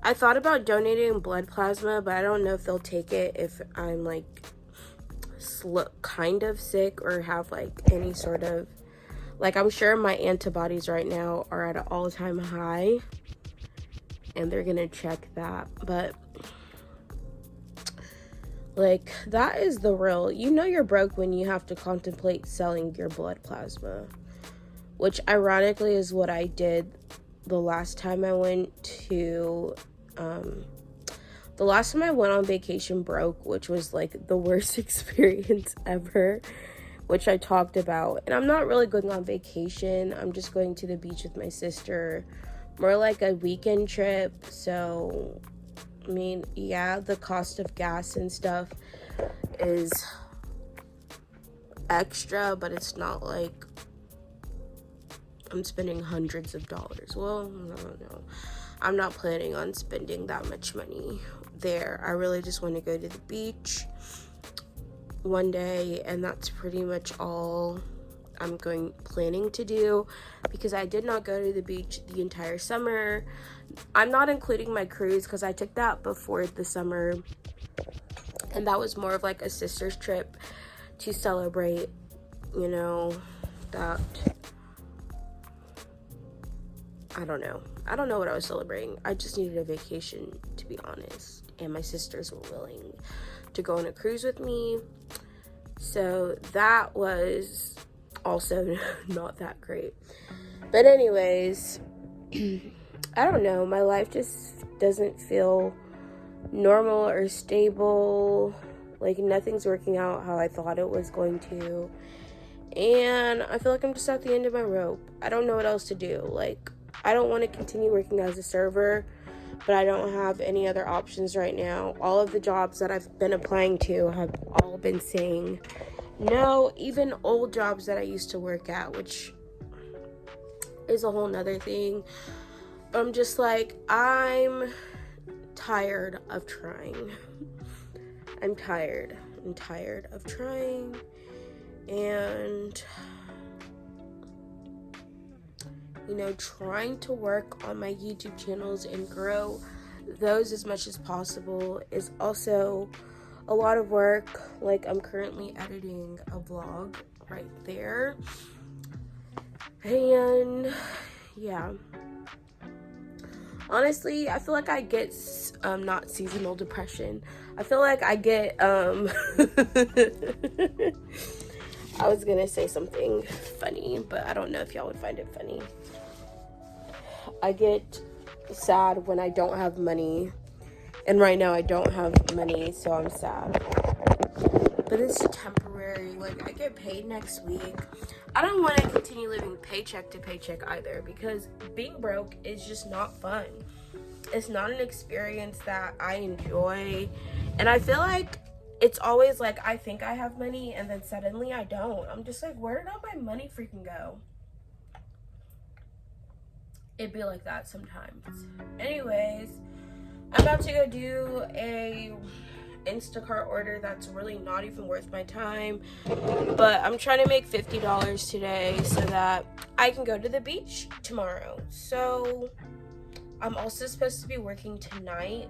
I thought about donating blood plasma, but I don't know if they'll take it if I'm like kind of sick or have like any sort of, like, I'm sure my antibodies right now are at an all-time high, and they're gonna check that. But like, that is the real, you know, you're broke when you have to contemplate selling your blood plasma, which ironically is what I did the last time I went on vacation broke, which was like the worst experience ever, which I talked about. And I'm not really going on vacation. I'm just going to the beach with my sister, more like a weekend trip. So I mean, yeah, the cost of gas and stuff is extra, but it's not like I'm spending hundreds of dollars. Well, no. I'm not planning on spending that much money there. I really just want to go to the beach one day, and that's pretty much all I'm planning to do, because I did not go to the beach the entire summer. I'm not including my cruise because I took that before the summer, and that was more of like a sister's trip to celebrate, you know, that. I don't know what I was celebrating. I just needed a vacation, to be honest, and my sisters were willing to go on a cruise with me, so that was also not that great. But anyways, I don't know, my life just doesn't feel normal or stable. Like, nothing's working out how I thought it was going to, and I feel like I'm just at the end of my rope. I don't know what else to do. Like, I don't want to continue working as a server, but I don't have any other options right now. All of the jobs that I've been applying to have all been saying no, even old jobs that I used to work at, which is a whole nother thing. I'm just like, I'm tired of trying. I'm tired of trying, and you know, trying to work on my YouTube channels and grow those as much as possible is also a lot of work. Like, I'm currently editing a vlog right there, and yeah, honestly, I feel like I get not seasonal depression. I feel like I get I was gonna say something funny, but I don't know if y'all would find it funny. I get sad when I don't have money, and right now I don't have money, so I'm sad. But it's temporary. Like, I get paid next week. I don't want to continue living paycheck to paycheck either, because being broke is just not fun. It's not an experience that I enjoy, and I feel like it's always like I think I have money and then suddenly I don't. I'm just like, where did all my money freaking go? It'd be like that sometimes. Anyways, I'm about to go do a Instacart order that's really not even worth my time, but I'm trying to make $50 today so that I can go to the beach tomorrow. So I'm also supposed to be working tonight,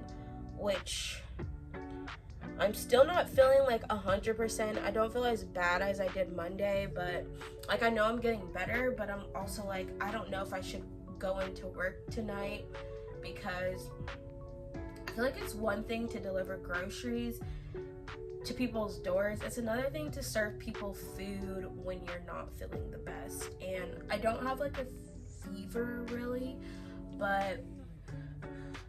which I'm still not feeling like 100%. I don't feel as bad as I did Monday, but like, I know I'm getting better, but I'm also like, I don't know if I should go into work tonight, because I feel like it's one thing to deliver groceries to people's doors. It's another thing to serve people food when you're not feeling the best. And I don't have like a fever really, but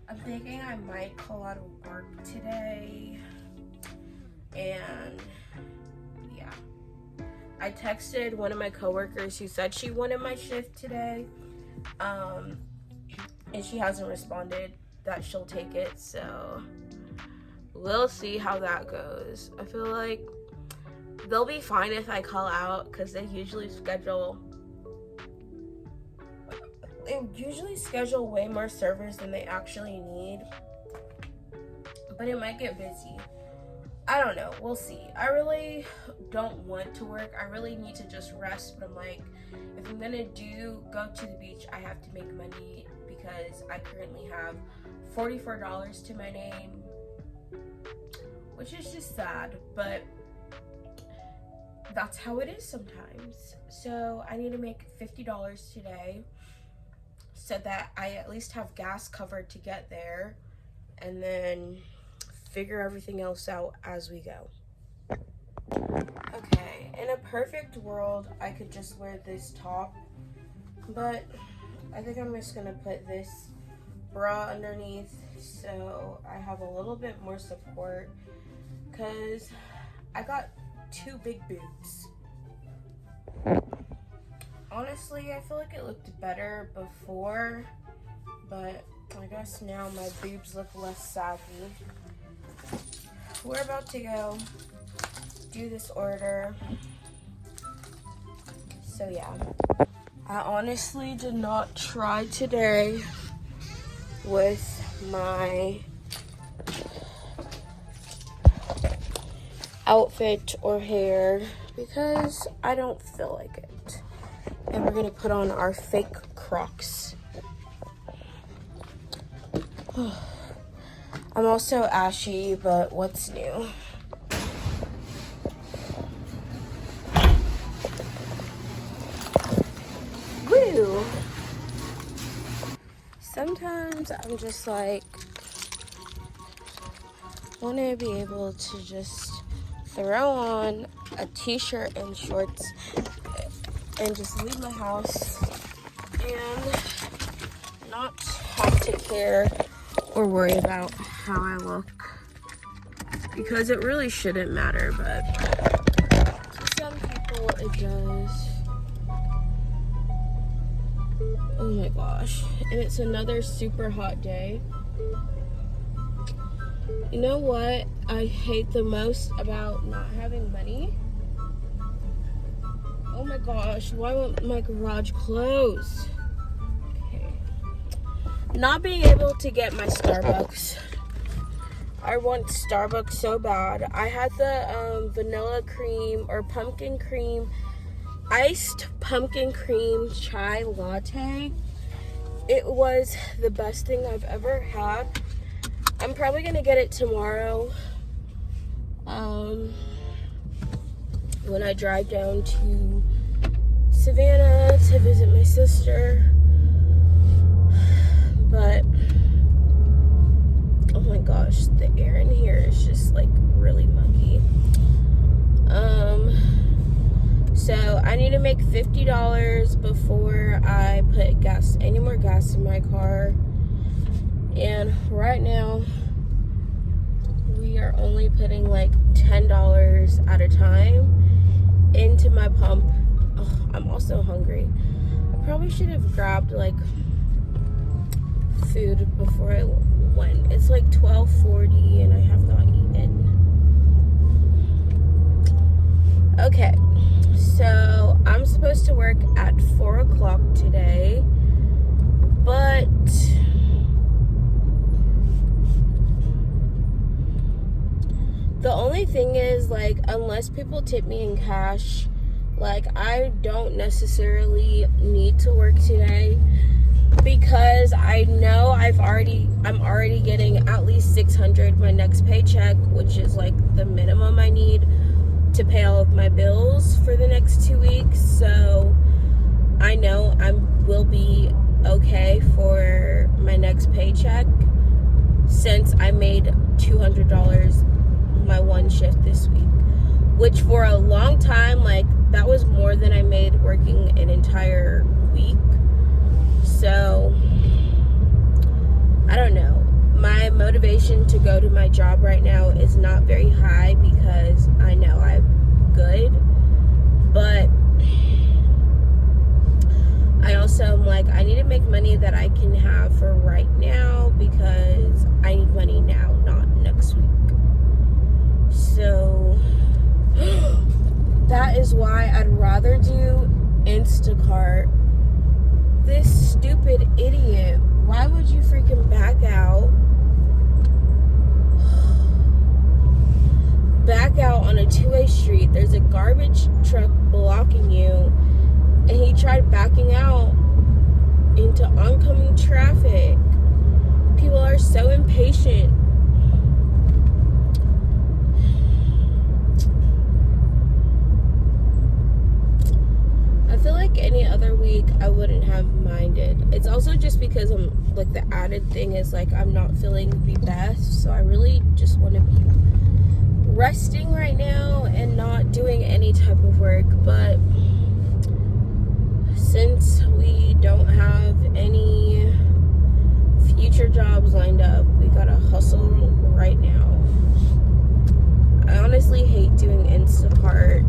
I'm thinking I might call out of work today. And yeah, I texted one of my coworkers who said she wanted my shift today, and she hasn't responded that she'll take it, so we'll see how that goes. I feel like they'll be fine if I call out, because they usually schedule way more servers than they actually need, but it might get busy. I don't know, we'll see. I really don't want to work. I really need to just rest, but I'm like, if I'm gonna go to the beach, I have to make money, because I currently have $44 to my name, which is just sad, but that's how it is sometimes. So I need to make $50 today so that I at least have gas covered to get there, and then figure everything else out as we go. Okay, in a perfect world, I could just wear this top, but I think I'm just gonna put this bra underneath so I have a little bit more support, because I got 2 big boobs. Honestly, I feel like it looked better before, but I guess now my boobs look less saggy. We're about to go do this order. So yeah, I honestly did not try today with my outfit or hair, because I don't feel like it. And we're gonna put on our fake Crocs. I'm also ashy, but what's new? Woo! Sometimes I'm just like, want to be able to just throw on a t-shirt and shorts and just leave my house and not have to care or worry about how I look, because it really shouldn't matter, but to some people what it does. Oh my gosh. And it's another super hot day. You know what I hate the most about not having money? Oh my gosh, why won't my garage close? Okay. Not being able to get my Starbucks. I want Starbucks so bad. I had the vanilla cream or pumpkin cream, iced pumpkin cream chai latte. It was the best thing I've ever had. I'm probably gonna get it tomorrow when I drive down to Savannah to visit my sister. But oh my gosh, the air in here is just like really muggy. So I need to make $50 before I put any more gas in my car. And right now we are only putting like $10 at a time into my pump. Oh, I'm also hungry. I probably should have grabbed like food before I went. It's like 12:40 and I have not eaten. Okay, so I'm supposed to work at 4 o'clock today, but the only thing is, like, unless people tip me in cash, like, I don't necessarily need to work today, because I know I'm already getting at least $600 my next paycheck, which is like the minimum I need to pay all of my bills for the next 2 weeks. So I know I will be okay for my next paycheck, since I made $200 my one shift this week, which for a long time, like, that was more than I made working an entire week. So I don't know, my motivation to go to my job right now is not very high, because I know I'm good, but I also am like, I need to make money that I can have for right now, because I need money now, not next week. So that is why I'd rather do Instacart. This stupid idiot, why would you freaking back out? Back out on a two-way street. There's a garbage truck blocking you, and he tried backing out into oncoming traffic. People are so impatient. I feel like any other week I wouldn't have minded. It's also just because I'm like, the added thing is like, I'm not feeling the best, so I really just want to be resting right now and not doing any type of work. But since we don't have any future jobs lined up, we gotta hustle right now. I honestly hate doing Instacart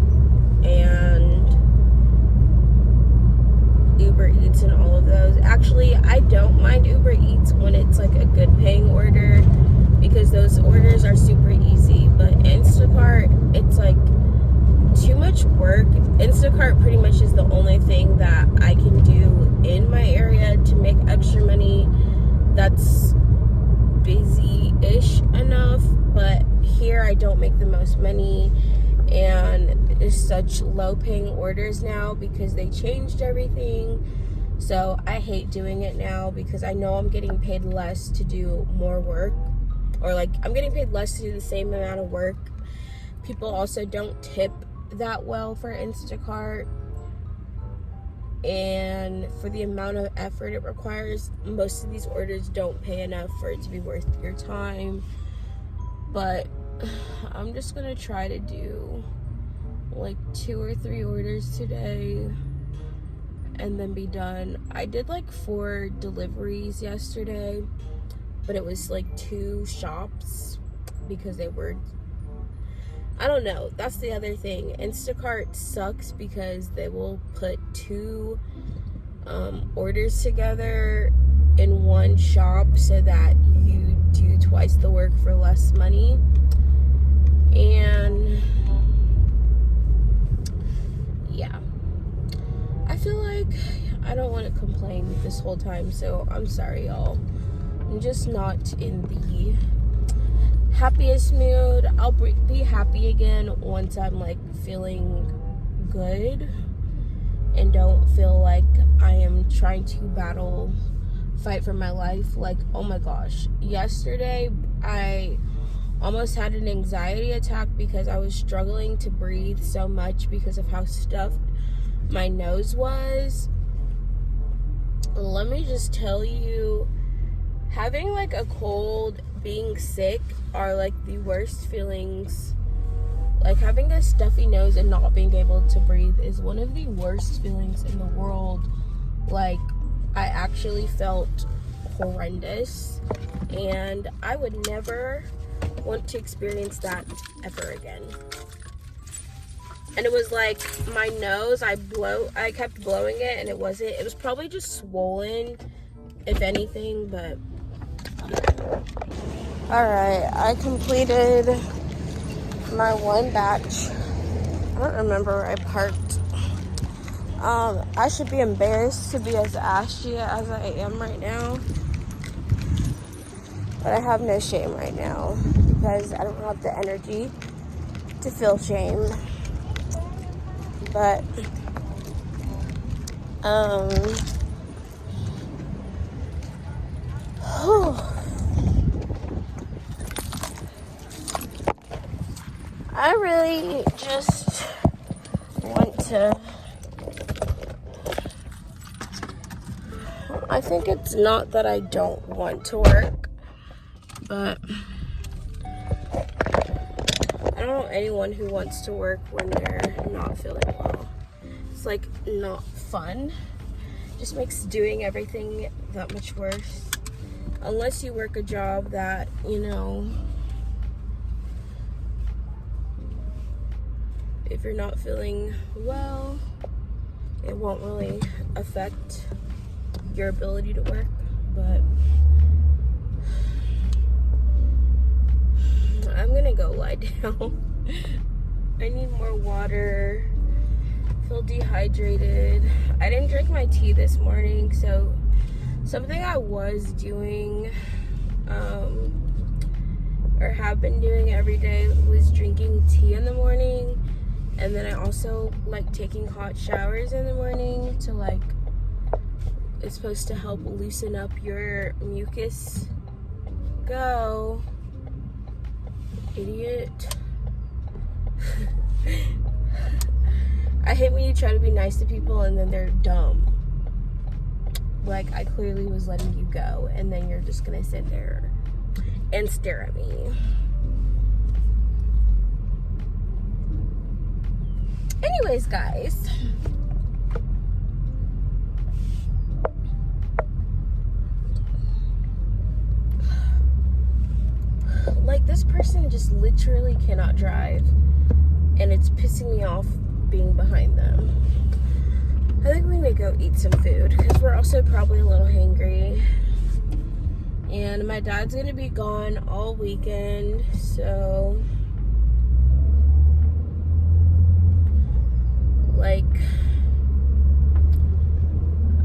and Uber Eats and all of those. Actually, I don't mind Uber Eats when it's like a good paying order, because those orders are super easy. But Instacart, it's like too much work. Instacart pretty much is the only thing that I can do in my area to make extra money that's busy-ish enough. But here I don't make the most money, and it's such low paying orders now because they changed everything. So I hate doing it now, because I know I'm getting paid less to do more work, or like I'm getting paid less to do the same amount of work. People also don't tip that well for Instacart, and for the amount of effort it requires, most of these orders don't pay enough for it to be worth your time. But I'm just gonna try to do like 2 or 3 orders today and then be done. I did like 4 deliveries yesterday, but it was like 2 shops, because they were I don't know. That's the other thing. Instacart sucks because they will put two orders together in one shop so that you do twice the work for less money. And yeah, I feel like I don't want to complain this whole time, so I'm sorry, y'all. I'm just not in the happiest mood. I'll be happy again once I'm like feeling good and don't feel like I am trying to fight for my life. Like, oh my gosh, yesterday I almost had an anxiety attack because I was struggling to breathe so much because of how stuffed my nose was. Let me just tell you, having like a cold, being sick are like the worst feelings. Like, having a stuffy nose and not being able to breathe is one of the worst feelings in the world. Like, I actually felt horrendous, and I would never want to experience that ever again. And it was like my nose, I kept blowing it, and it was probably just swollen, if anything. But all right, I completed my one batch. I don't remember where I parked. I should be embarrassed to be as ashy as I am right now, but I have no shame right now because I don't have the energy to feel shame. But I really just want to, I think it's not that I don't want to work, but I don't know anyone who wants to work when they're not feeling well. It's like not fun. It just makes doing everything that much worse. Unless you work a job that, you know, if you're not feeling well, it won't really affect your ability to work. But I'm gonna go lie down. I need more water. I feel dehydrated. I didn't drink my tea this morning, so something I was doing or have been doing every day was drinking tea in the morning. And then I also like taking hot showers in the morning to like, it's supposed to help loosen up your mucus. Go, idiot. I hate when you try to be nice to people and then they're dumb. Like, I clearly was letting you go, and then you're just gonna sit there and stare at me. Anyways, guys, like, this person just literally cannot drive, and it's pissing me off being behind them. I think we need to go eat some food because we're also probably a little hangry. And my dad's gonna be gone all weekend, so like,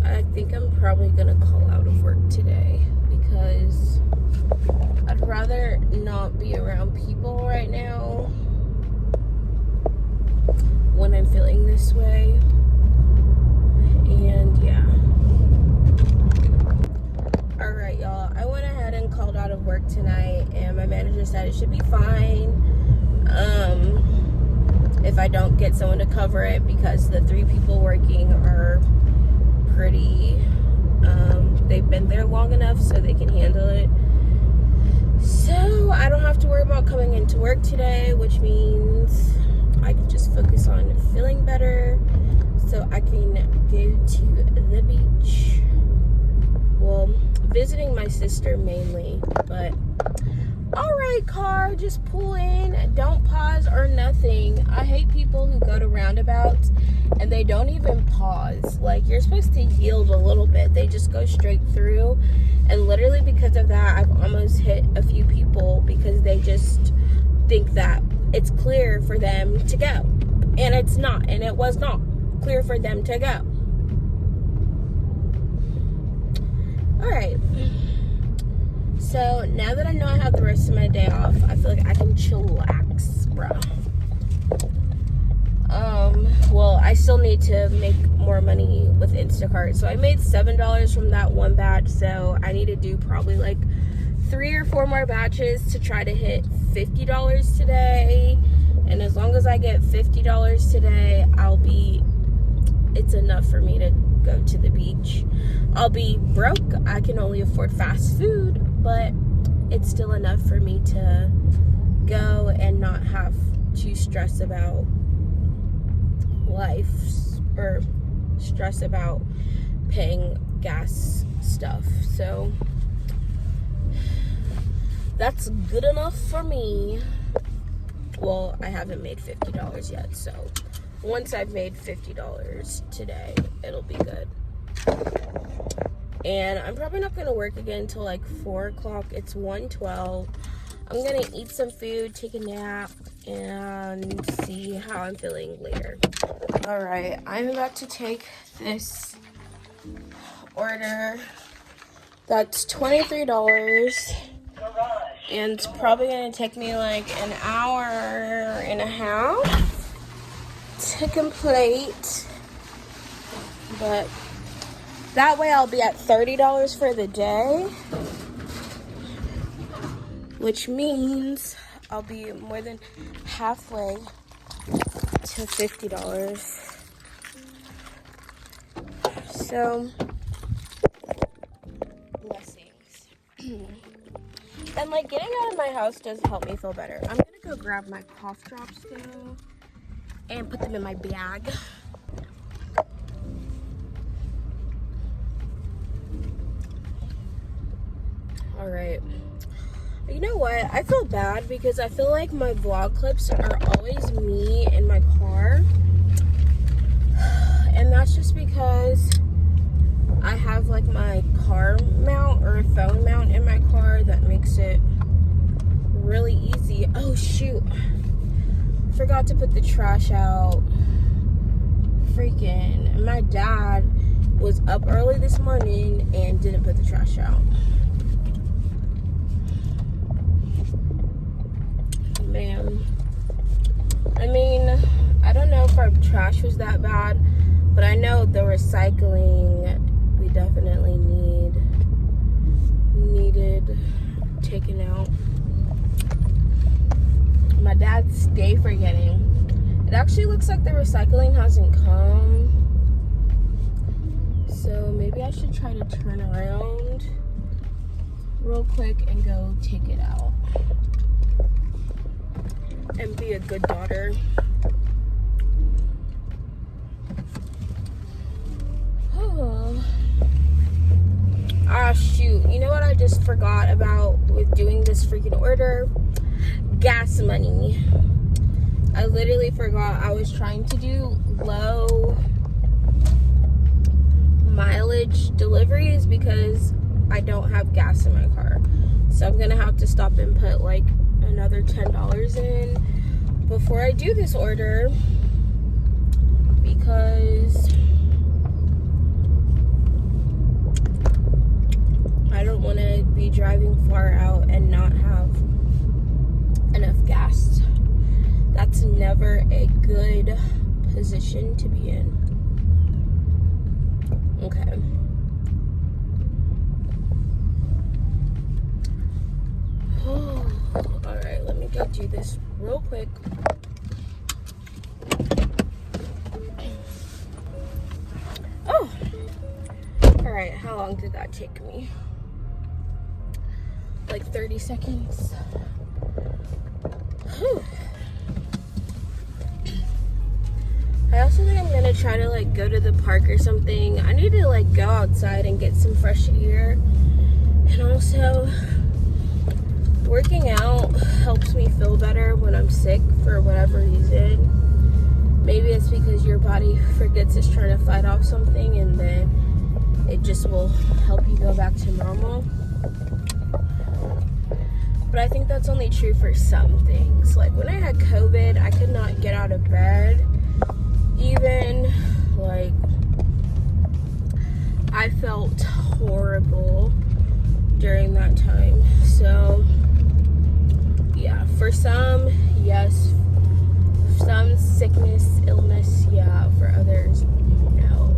I think I'm probably gonna call out of work today because I'd rather not be around people right now when I'm feeling this way. And yeah. Alright, y'all. I went ahead and called out of work tonight, and my manager said it should be fine if I don't get someone to cover it, because the 3 people working are pretty, they've been there long enough so they can handle it. So I don't have to worry about coming into work today, which means I can just focus on feeling better so I can go to the beach. Well, visiting my sister mainly, but alright. hey car, just pull in, don't pause or nothing. I hate people who go to roundabouts and they don't even pause. Like, you're supposed to yield a little bit. They just go straight through, and literally because of that, I've almost hit a few people because they just think that it's clear for them to go, and it's not, and it was not clear for them to go. All right, so now that I know I have the rest of my day off, I feel like I can chillax, bro. Well, I still need to make more money with Instacart. So I made $7 from that one batch, so I need to do probably like 3 or 4 more batches to try to hit $50 today. And as long as I get $50 today, it's enough for me to go to the beach. I'll be broke. I can only afford fast food, but it's still enough for me to go and not have to stress about life or stress about paying gas stuff. So that's good enough for me. Well, I haven't made $50 yet, so once I've made $50 today, it'll be good. And I'm probably not gonna work again until like 4 o'clock. It's 1:12. I'm gonna eat some food, take a nap, and see how I'm feeling later. All right, I'm about to take this order. That's $23, and it's probably gonna take me like an hour and a half to complete, but that way I'll be at $30 for the day, which means I'll be more than halfway to $50. So, blessings. And like getting out of my house does help me feel better. I'm gonna go grab my cough drops though and put them in my bag. All right. You know what? I feel bad because I feel like my vlog clips are always me in my car. And that's just because I have like my car mount or phone mount in my car that makes it really easy. Oh shoot. Forgot to put the trash out. Freaking. My dad was up early this morning and didn't put the trash out. Man, I mean, I don't know if our trash was that bad, but I know the recycling we definitely needed taken out. My dad's day forgetting. It actually looks like the recycling hasn't come, so maybe I should try to turn around real quick and go take it out and be a good daughter. Oh. Ah, shoot. You know what I just forgot about with doing this freaking order? Gas money. I literally forgot I was trying to do low mileage deliveries because I don't have gas in my car. So I'm gonna have to stop and put like another $10 in before I do this order because I don't want to be driving far out and not have enough gas. That's never a good position to be in. Okay. Alright, let me go do this real quick. Oh! Alright, how long did that take me? Like 30 seconds. Whew. I also think I'm gonna try to like go to the park or something. I need to like go outside and get some fresh air. And also, working out helps me feel better when I'm sick for whatever reason. Maybe it's because your body forgets it's trying to fight off something, and then it just will help you go back to normal. But I think that's only true for some things. Like when I had COVID, I could not get out of bed. Even like I felt horrible during that time. So yeah, for some, yes. Some sickness, illness, yeah. For others, no.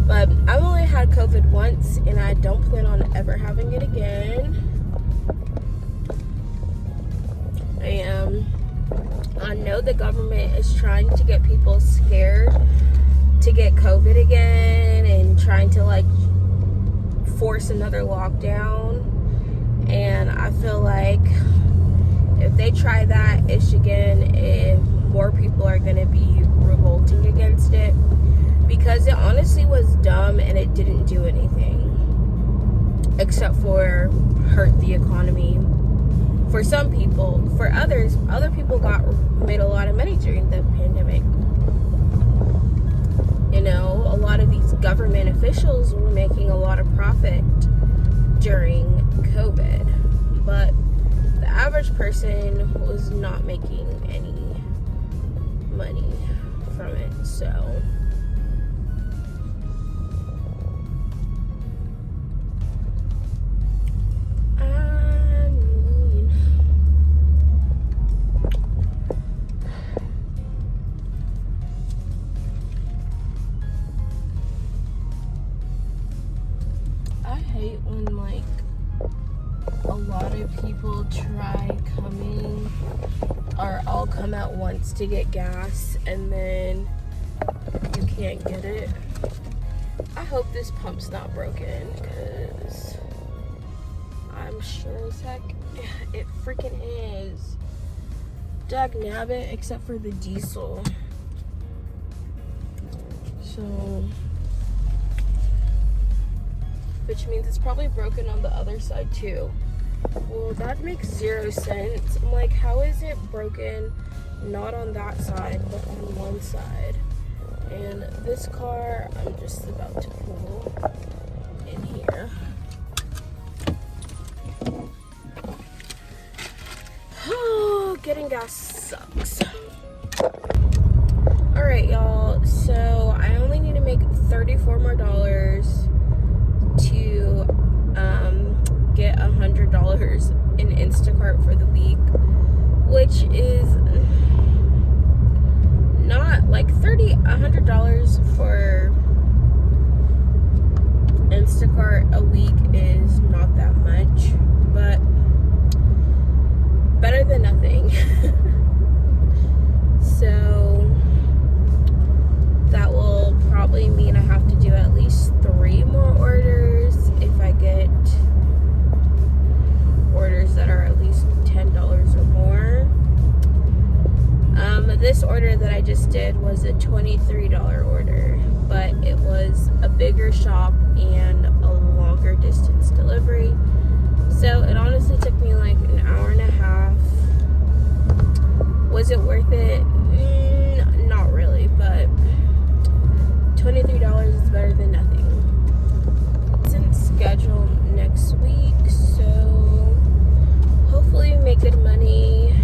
But I've only had COVID once, and I don't plan on ever having it again. I know the government is trying to get people scared to get COVID again, and trying to like force another lockdown. And I feel like if they try that again, more people are going to be revolting against it, because it honestly was dumb and it didn't do anything except for hurt the economy for some people. For others, other people made a lot of money during the pandemic. You know, a lot of these government officials were making a lot of profit during COVID, but the average person was not making any money from it. So I hate when like a lot of people try coming, or all come at once to get gas, and then you can't get it. I hope this pump's not broken, because I'm sure as heck it freaking is. Dag nabbit, except for the diesel. So, which means it's probably broken on the other side too. Well, that makes 0 sense. I'm like, how is it broken not on that side, but on one side? And this car, I'm just about to pull in here. Oh, getting gas sucks. Alright, y'all. So, I only need to make $34 more to get $100 in Instacart for the week, which is not like $100 for Instacart a week is not that much, but better than nothing. So that will probably mean I have to do at least 3 more orders if I get orders that are at least $10 or more. This order that I just did was a $23 order, but it was a bigger shop and a longer distance delivery. So it honestly took me like an hour and a half. Was it worth it? Not really, but $23 is better than nothing. It's in schedule next week, so hopefully we make good money.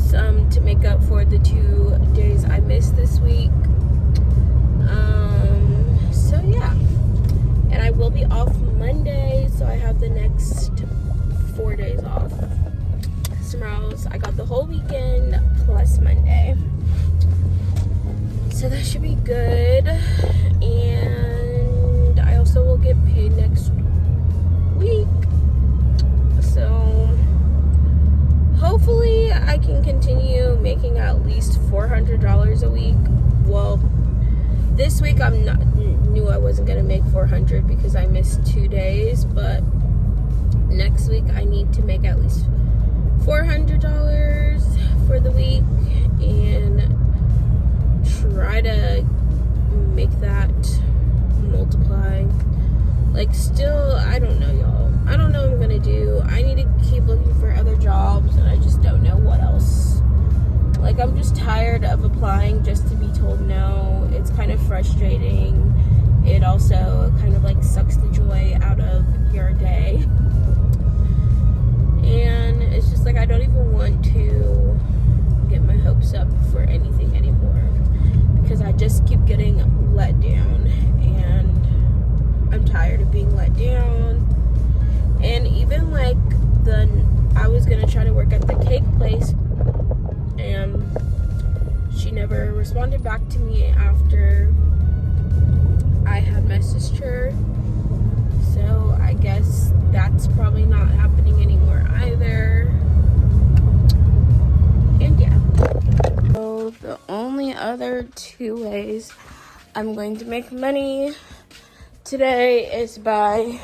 Some to make up for the 2 days I missed this week. So yeah. And I will be off Monday, so I have the next 4 days off. Tomorrow's, I got the whole weekend plus Monday. So that should be good. And I also will get paid next week. So hopefully I can continue making at least $400 a week. Well, this week knew I wasn't gonna make $400 because I missed 2 days, but next week I need to make at least $400 for the week and try to make that multiply. Like, still, I don't know, y'all. I don't know tired of applying just to be told no. It's kind of frustrating. It also kind of like sucks the joy out of your day. And it's just like I don't even want to get my hopes up for anything anymore because I just keep getting let down, and I'm tired of being let down. And even like I was gonna try to work at the cake place, and she never responded back to me after I had messaged her. So I guess that's probably not happening anymore either. And yeah. So the only other 2 ways I'm going to make money today is by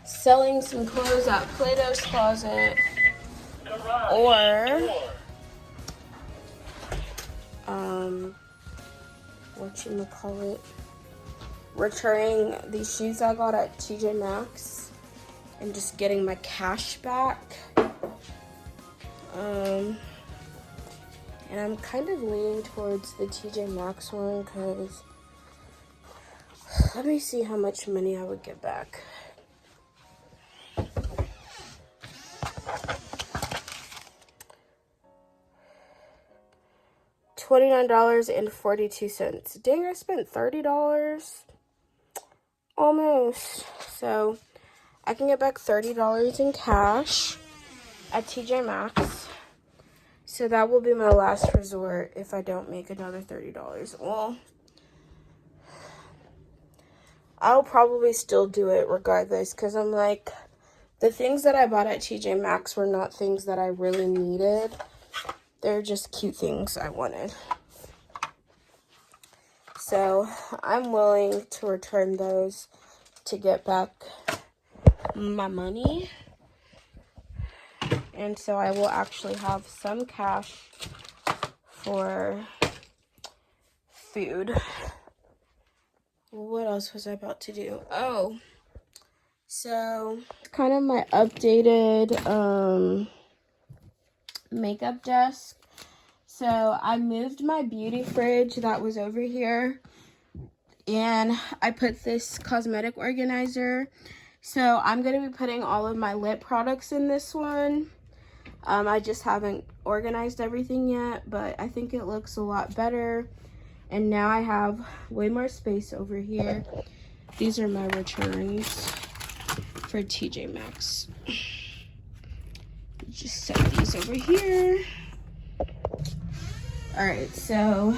selling some clothes at Plato's Closet, or whatchamacallit, returning these shoes I got at TJ Maxx and just getting my cash back. And I'm kind of leaning towards the TJ Maxx one because let me see how much money I would get back. $29.42. Dang, I spent $30 almost. So I can get back $30 in cash at TJ Maxx. So that will be my last resort if I don't make another $30. Well, I'll probably still do it regardless because I'm like, the things that I bought at TJ Maxx were not things that I really needed. They're just cute things I wanted. So I'm willing to return those to get back my money. And so I will actually have some cash for food. What else was I about to do? Oh, so kind of my updated makeup desk. So I moved my beauty fridge that was over here, and I put this cosmetic organizer. So I'm going to be putting all of my lip products in this one. I just haven't organized everything yet, but I think it looks a lot better. And now I have way more space over here. These are my returns for TJ Maxx. Just set these over here. Alright, so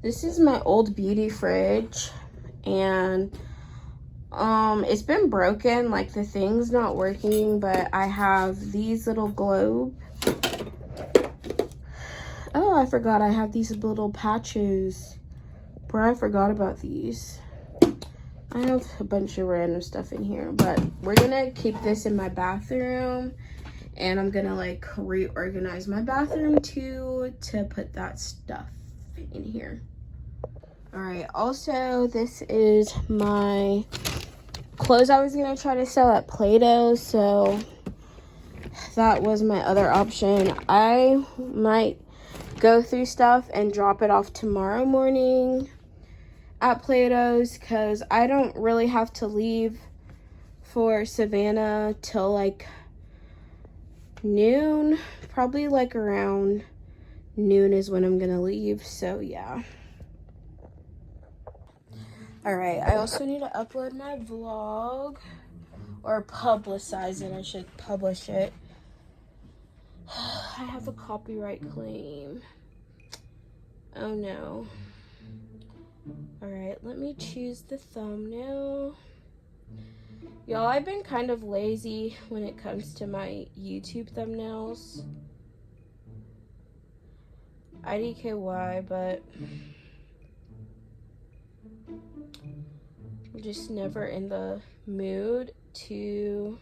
this is my old beauty fridge, and it's been broken, like the thing's not working, but I have these little globe. Oh, I forgot I have these little patches. Bro, I forgot about these. I have a bunch of random stuff in here, but we're gonna keep this in my bathroom, and I'm gonna like reorganize my bathroom too to put that stuff in here. All right, also this is my clothes I was gonna try to sell at Plato's, so that was my other option. I might go through stuff and drop it off tomorrow morning at Plato's because I don't really have to leave for Savannah till like noon. Probably like around noon is when I'm gonna leave, so yeah. All right, I also need to upload my vlog, or publicize it. I should publish it. I have a copyright claim. Oh no. All right, let me choose the thumbnail. Y'all, I've been kind of lazy when it comes to my YouTube thumbnails. IDKY, but I'm just never in the mood to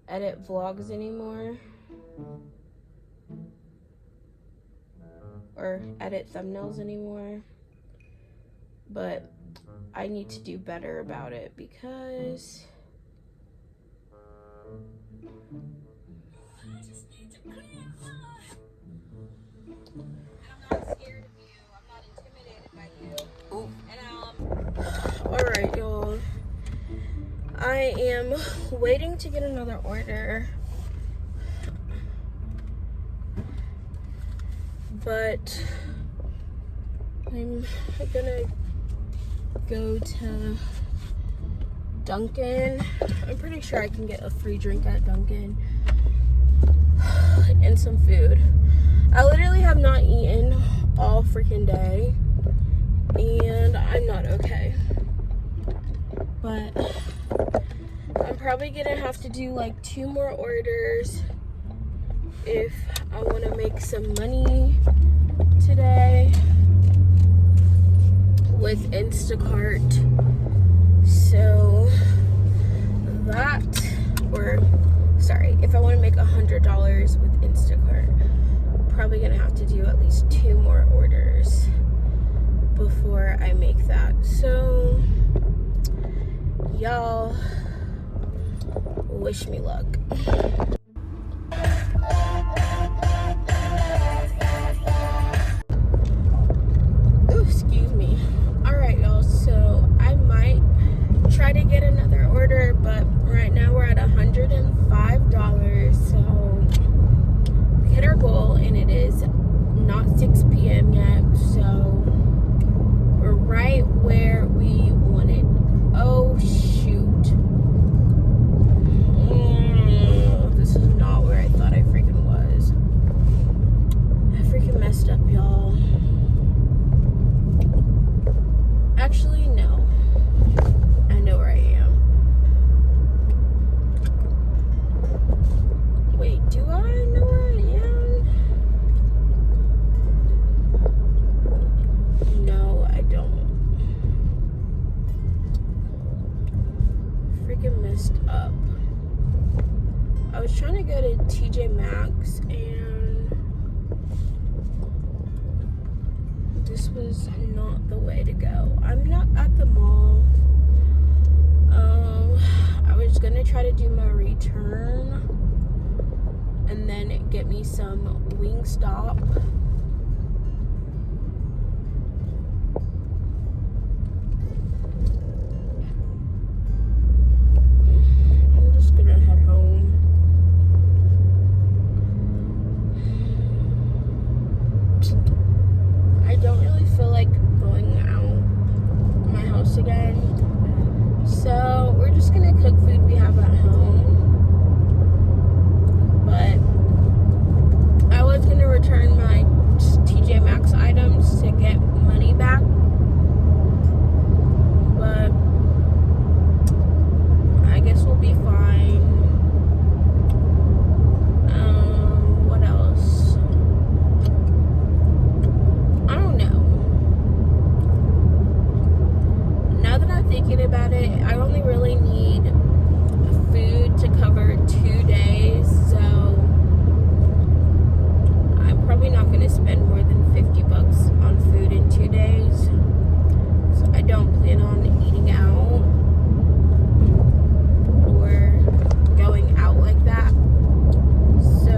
edit vlogs anymore, or edit thumbnails anymore, but I need to do better about it because just need to clean my. And I'm not scared of you. I'm not intimidated by you. Ooh. And alright, y'all. I am waiting to get another order. But I'm gonna go to Dunkin'. I'm pretty sure I can get a free drink at Dunkin' and some food. I literally have not eaten all freaking day and I'm not okay. But I'm probably gonna have to do like 2 more orders if I want to make some money today with Instacart. So that, or sorry, if I want to make $100 with Instacart, probably gonna have to do at least 2 more orders before I make that. So y'all wish me luck. Excuse me. Alright, y'all, so I might try to get another order, but right now we're at $105, so we hit our goal and it is not 6 p.m. yet, so we're right where we wanted. Oh shoot. This is not where I thought I freaking was. I freaking messed up, y'all. Actually, no. I know where I am. Wait, do I know where I am? No, I don't. Freaking messed up. I was trying to go to TJ Maxx and this was not the way to go. I'm not at the mall. I was gonna try to do my return and then get me some Wingstop. I'm just gonna head home. I don't really feel like going out my house again, so we're just gonna cook food we have at home. But I was gonna return my TJ Maxx items to get money back, but I guess we'll be fine. What else? I don't know. Now that I'm thinking about it, I only really need food to cover 2 days, so I'm probably not going to spend more than $50 on food in 2 days. So I don't plan on eating out or going out like that. So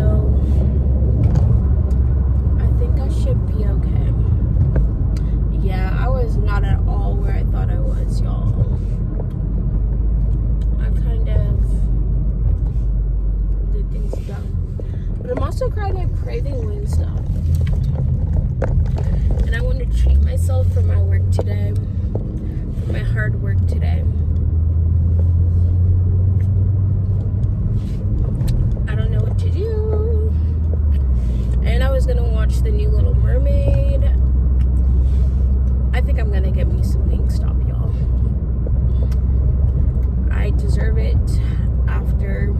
I think I should be okay. Yeah, I was not at all where I thought I was, y'all. I kind of did things dumb. But I'm also kind of craving Wingstop. And I want to treat myself for my work today. For my hard work today. I don't know what to do. And I was going to watch the new Little Mermaid. I think I'm gonna get me some Wingstop, y'all. I deserve it after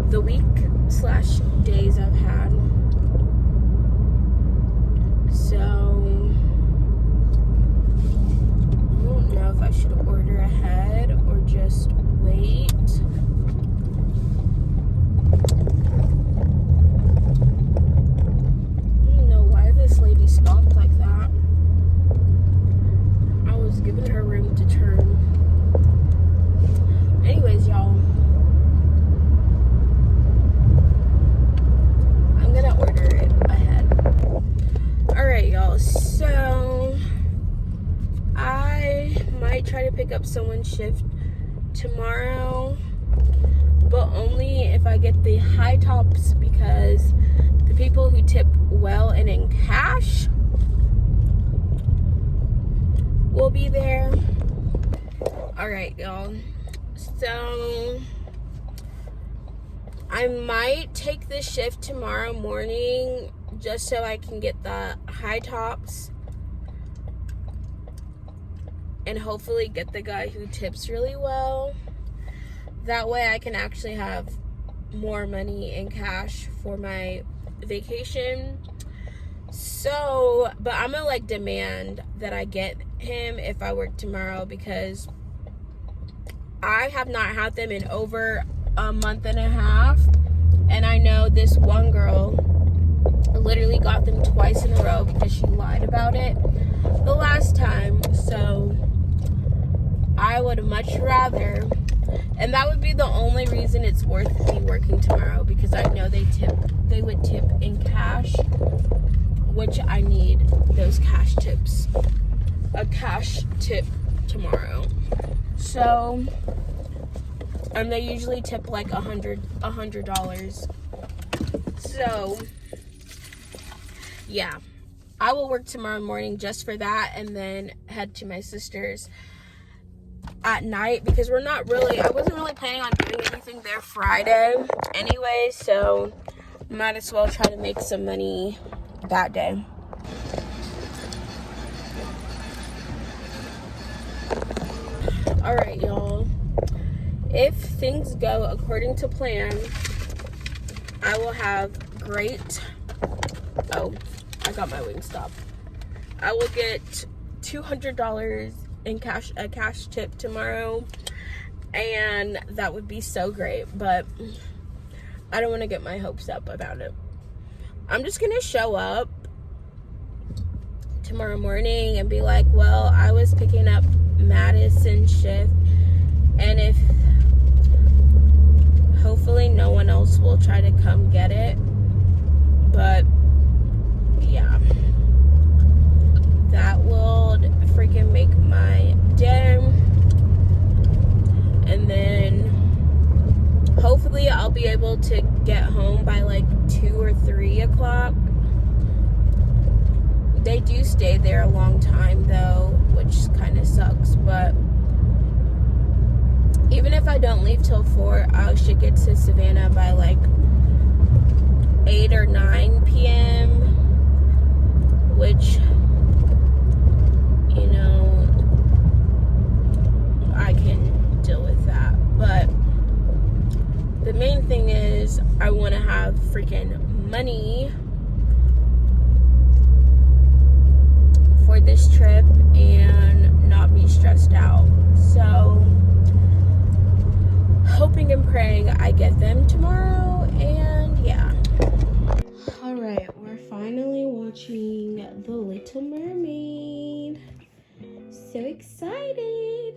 the week/days I've had. So I don't know if I should order ahead or just wait. I don't know why this lady stopped like that. I was giving her room to turn. Anyways, y'all, might try to pick up someone's shift tomorrow, but only if I get the high tops, because the people who tip well and in cash will be there. All right, y'all. So I might take this shift tomorrow morning just so I can get the high tops and hopefully get the guy who tips really well. That way I can actually have more money in cash for my vacation. So, but I'm gonna like demand that I get him if I work tomorrow, because I have not had them in over a month and a half, and I know this one girl literally got them twice in a row because she lied about it the last time. So I would much rather, and that would be the only reason it's worth me working tomorrow, because I know they would tip in cash, which I need those cash tips, a cash tip tomorrow. So, and they usually tip like $100. So, yeah, I will work tomorrow morning just for that, and then head to my sister's at night, because I wasn't really planning on doing anything there Friday anyway, so might as well try to make some money that day. All right, y'all. If things go according to plan, I will have oh, I got my Wingstop. I will get $200 in cash, a cash tip tomorrow, and that would be so great, but I don't want to get my hopes up about it. I'm just gonna show up tomorrow morning and be like, well, I was picking up Madison's shift, and if hopefully no one else will try to come get it, but yeah, that will freaking make my day. And then hopefully I'll be able to get home by like 2 or 3 o'clock. They do stay there a long time though, which kind of sucks, but even if I don't leave till 4, I should get to Savannah by like 8 or 9 p.m., which, you know, I can deal with that. But the main thing is I want to have freaking money for this trip and not be stressed out. So hoping and praying I get them tomorrow, and yeah. All right, we're finally watching The Little Mermaid. So excited.